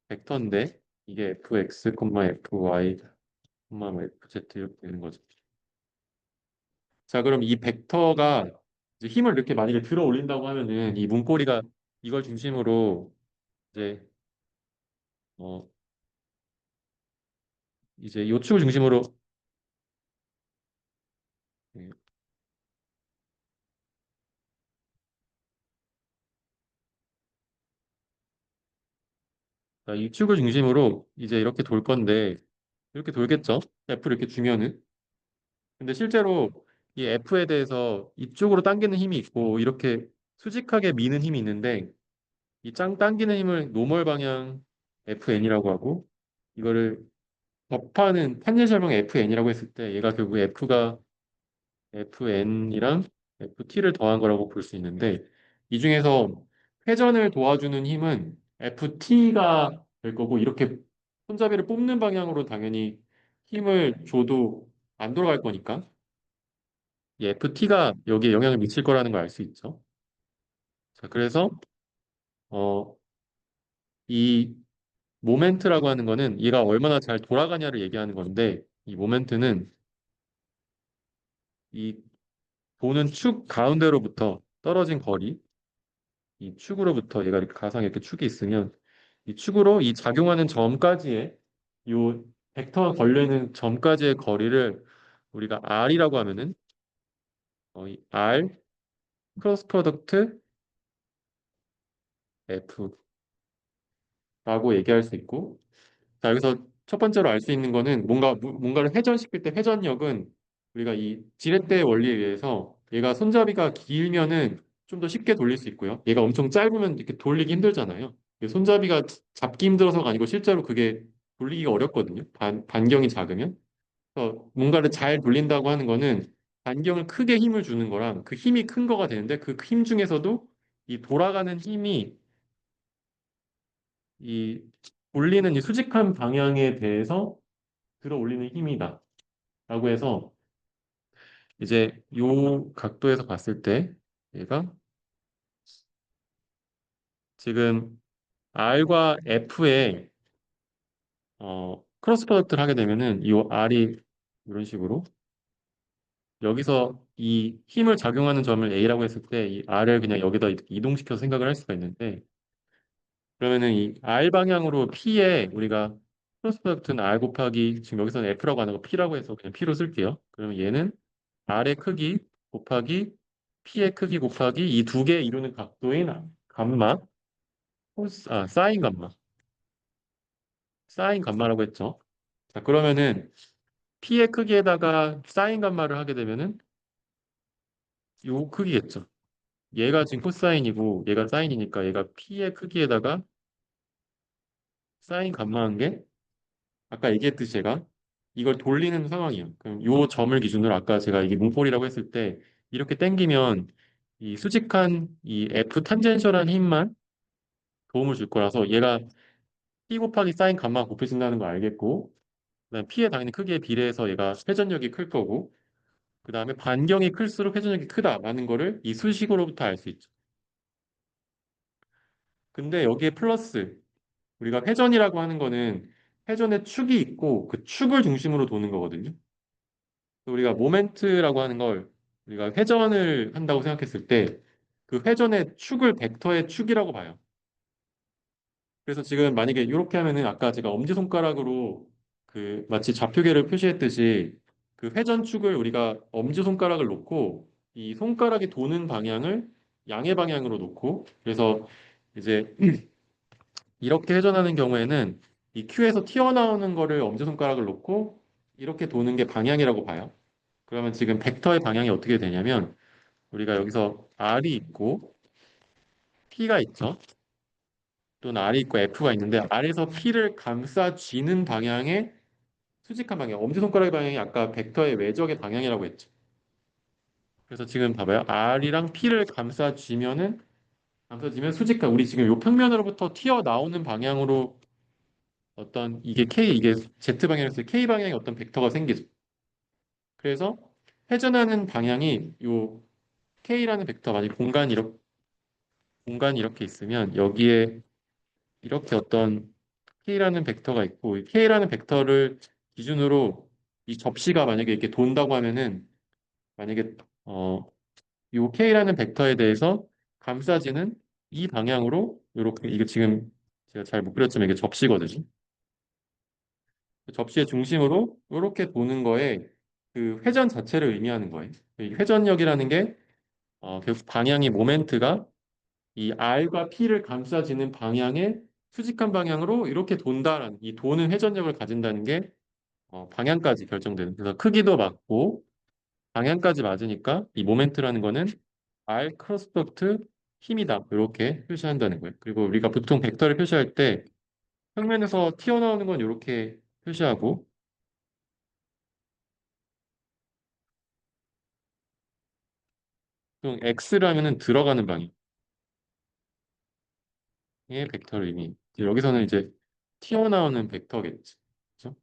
벡터인데 이게 fx, fy, fz 이렇게 되는 거죠. 자, 그럼 이 벡터가 이제 힘을 이렇게 만약에 들어 올린다고 하면은 이 문고리가 이걸 중심으로 이제 어 이제 요축을 중심으로 예, 이 축을 중심으로 이제 이렇게 돌 건데 이렇게 돌겠죠? F를 이렇게 주면은 근데 실제로 이 F에 대해서 이쪽으로 당기는 힘이 있고 이렇게 수직하게 미는 힘이 있는데 이 짱 당기는 힘을 노멀 방향 FN이라고 하고 이거를 접하는 판일절방 FN이라고 했을 때 얘가 결국 F가 FN이랑 FT를 더한 거라고 볼 수 있는데 이 중에서 회전을 도와주는 힘은 FT가 될 거고 이렇게 손잡이를 뽑는 방향으로 당연히 힘을 줘도 안 돌아갈 거니까 이 FT가 여기에 영향을 미칠 거라는 걸 알 수 있죠. 자, 그래서 어, 이 모멘트라고 하는 거는 얘가 얼마나 잘 돌아가냐를 얘기하는 건데 이 모멘트는 이 도는 축 가운데로부터 떨어진 거리, 이 축으로부터 얘가 이렇게 가상에 이렇게 축이 있으면 이 축으로 이 작용하는 점까지의 이 벡터가 걸려 있는 점까지의 거리를 우리가 R이라고 하면은 이 R 크로스 프로덕트 F라고 얘기할 수 있고 자, 여기서 첫 번째로 알 수 있는 거는 뭔가를 회전시킬 때 회전력은 우리가 이 지렛대 원리에 의해서 얘가 손잡이가 길면은 좀 더 쉽게 돌릴 수 있고요. 얘가 엄청 짧으면 이렇게 돌리기 힘들잖아요. 이게 손잡이가 잡기 힘들어서가 아니고 실제로 그게 돌리기가 어렵거든요. 반경이 작으면. 그래서 뭔가를 잘 돌린다고 하는 거는 반경을 크게 힘을 주는 거랑 그 힘이 큰 거가 되는데 그 힘 중에서도 이 돌아가는 힘이 이 돌리는 이 수직한 방향에 대해서 들어 올리는 힘이다. 라고 해서 이제 요 각도에서 봤을 때 얘가 지금 R과 F의 크로스 프로덕트를 하게 되면은 이 R이 이런 식으로 여기서 이 힘을 작용하는 점을 A라고 했을 때 이 R을 그냥 여기다 이동시켜서 생각을 할 수가 있는데 그러면은 이 R 방향으로 P에 우리가 크로스 프로덕트는 R 곱하기 지금 여기서는 F라고 하는 거 P라고 해서 그냥 P로 쓸게요. 그러면 얘는 R의 크기 곱하기 P의 크기 곱하기 이 두 개 이루는 각도인 감마, 사인 감마, 사인 감마라고 했죠. 자, 그러면은 P의 크기에다가 사인 감마를 하게 되면은 요 크기겠죠. 얘가 지금 코사인이고 얘가 사인이니까 얘가 P의 크기에다가 사인 감마한 게 아까 얘기했듯이 제가 이걸 돌리는 상황이에요. 그럼 요 점을 기준으로 아까 제가 이게 문꼴이라고 했을 때 이렇게 당기면 이 수직한 이 F 탄젠셜한 힘만 도움을 줄 거라서 얘가 P 곱하기 사인 감마가 곱해진다는 걸 알겠고 그다음에 P의 당연히 크기에 비례해서 얘가 회전력이 클 거고 그다음에 반경이 클수록 회전력이 크다라는 거를 이 수식으로부터 알 수 있죠. 근데 여기에 플러스 우리가 회전이라고 하는 거는 회전의 축이 있고 그 축을 중심으로 도는 거거든요. 우리가 모멘트라고 하는 걸 우리가 회전을 한다고 생각했을 때 그 회전의 축을 벡터의 축이라고 봐요. 그래서 지금 만약에 이렇게 하면은 아까 제가 엄지손가락으로 그 마치 좌표계를 표시했듯이 그 회전축을 우리가 엄지손가락을 놓고 이 손가락이 도는 방향을 양의 방향으로 놓고 그래서 이제 이렇게 회전하는 경우에는 이 큐에서 튀어나오는 거를 엄지손가락을 놓고 이렇게 도는 게 방향이라고 봐요. 그러면 지금 벡터의 방향이 어떻게 되냐면 우리가 여기서 R이 있고 P가 있죠. 또는 R이 있고 F가 있는데 R에서 P를 감싸쥐는 방향의 수직한 방향, 엄지손가락의 방향이 아까 벡터의 외적의 방향이라고 했죠. 그래서 지금 봐봐요. R이랑 P를 감싸지면 수직한 우리 지금 이 평면으로부터 튀어나오는 방향으로 어떤 이게 K 이게 Z 방향에서 K 방향의 어떤 벡터가 생기죠. 그래서 회전하는 방향이 요 K라는 벡터 만약 공간이 이렇게 있으면 여기에 이렇게 어떤 K라는 벡터가 있고 이 K라는 벡터를 기준으로 이 접시가 만약에 이렇게 돈다고 하면은 만약에 요 K라는 벡터에 대해서 감싸지는 이 방향으로 이렇게 이게 지금 제가 잘 못 그렸지만 이게 접시거든요. 그 접시의 중심으로 이렇게 도는 거에 그 회전 자체를 의미하는 거예요. 이 회전력이라는 게 결국 방향이 모멘트가 이 R과 P를 감싸지는 방향의 수직한 방향으로 이렇게 돈다라는 이 도는 회전력을 가진다는 게 방향까지 결정되는. 그래서 크기도 맞고 방향까지 맞으니까 이 모멘트라는 거는 R 크로스 프로덕트 힘이다. 이렇게 표시한다는 거예요. 그리고 우리가 보통 벡터를 표시할 때 평면에서 튀어나오는 건 이렇게 표시하고 또 X라면은 들어가는 방향의 벡터를 의미. 여기서는 이제 튀어나오는 벡터겠지. 그렇죠?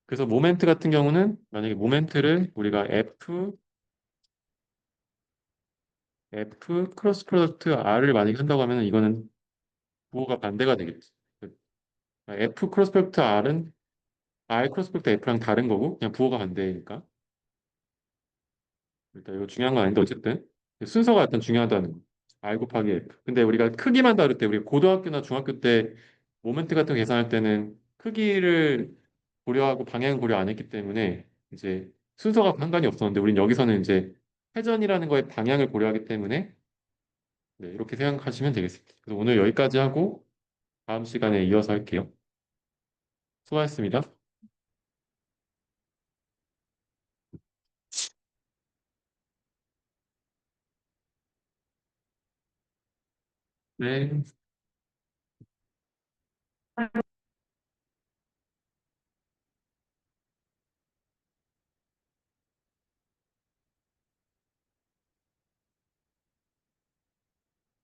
그래서 모멘트 같은 경우는 만약에 모멘트를 우리가 F 크로스 프로덕트 R을 만약에 한다고 하면 이거는 부호가 반대가 되겠지. F 크로스 프로덕트 R은 R 크로스 프로덕트 F랑 다른 거고 그냥 부호가 반대니까. 일단 이거 중요한 건 아닌데 어쨌든 순서가 일단 중요하다는 거. R 곱하기 F. 근데 우리가 크기만 다룰 때 우리 고등학교나 중학교 때 모멘트 같은 거 계산할 때는 크기를 고려하고 방향 고려 안 했기 때문에 이제 순서가 상관이 없었는데 우린 여기서는 이제 회전이라는 거에 방향을 고려하기 때문에 네, 이렇게 생각하시면 되겠습니다. 그래서 오늘 여기까지 하고 다음 시간에 이어서 할게요. 수고하셨습니다. 네.